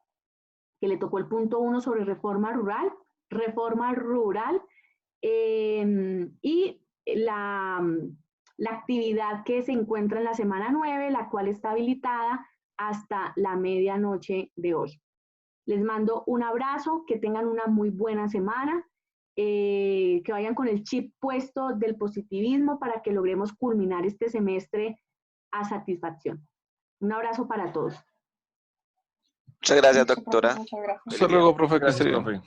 que le tocó el punto 1 sobre reforma rural. Y la actividad que se encuentra en la semana 9, la cual está habilitada hasta la medianoche de hoy. Les mando un abrazo, que tengan una muy buena semana, que vayan con el chip puesto del positivismo para que logremos culminar este semestre a satisfacción. Un abrazo para todos. Muchas gracias, doctora. Muchas gracias. Hasta luego, profe. Que esté bien.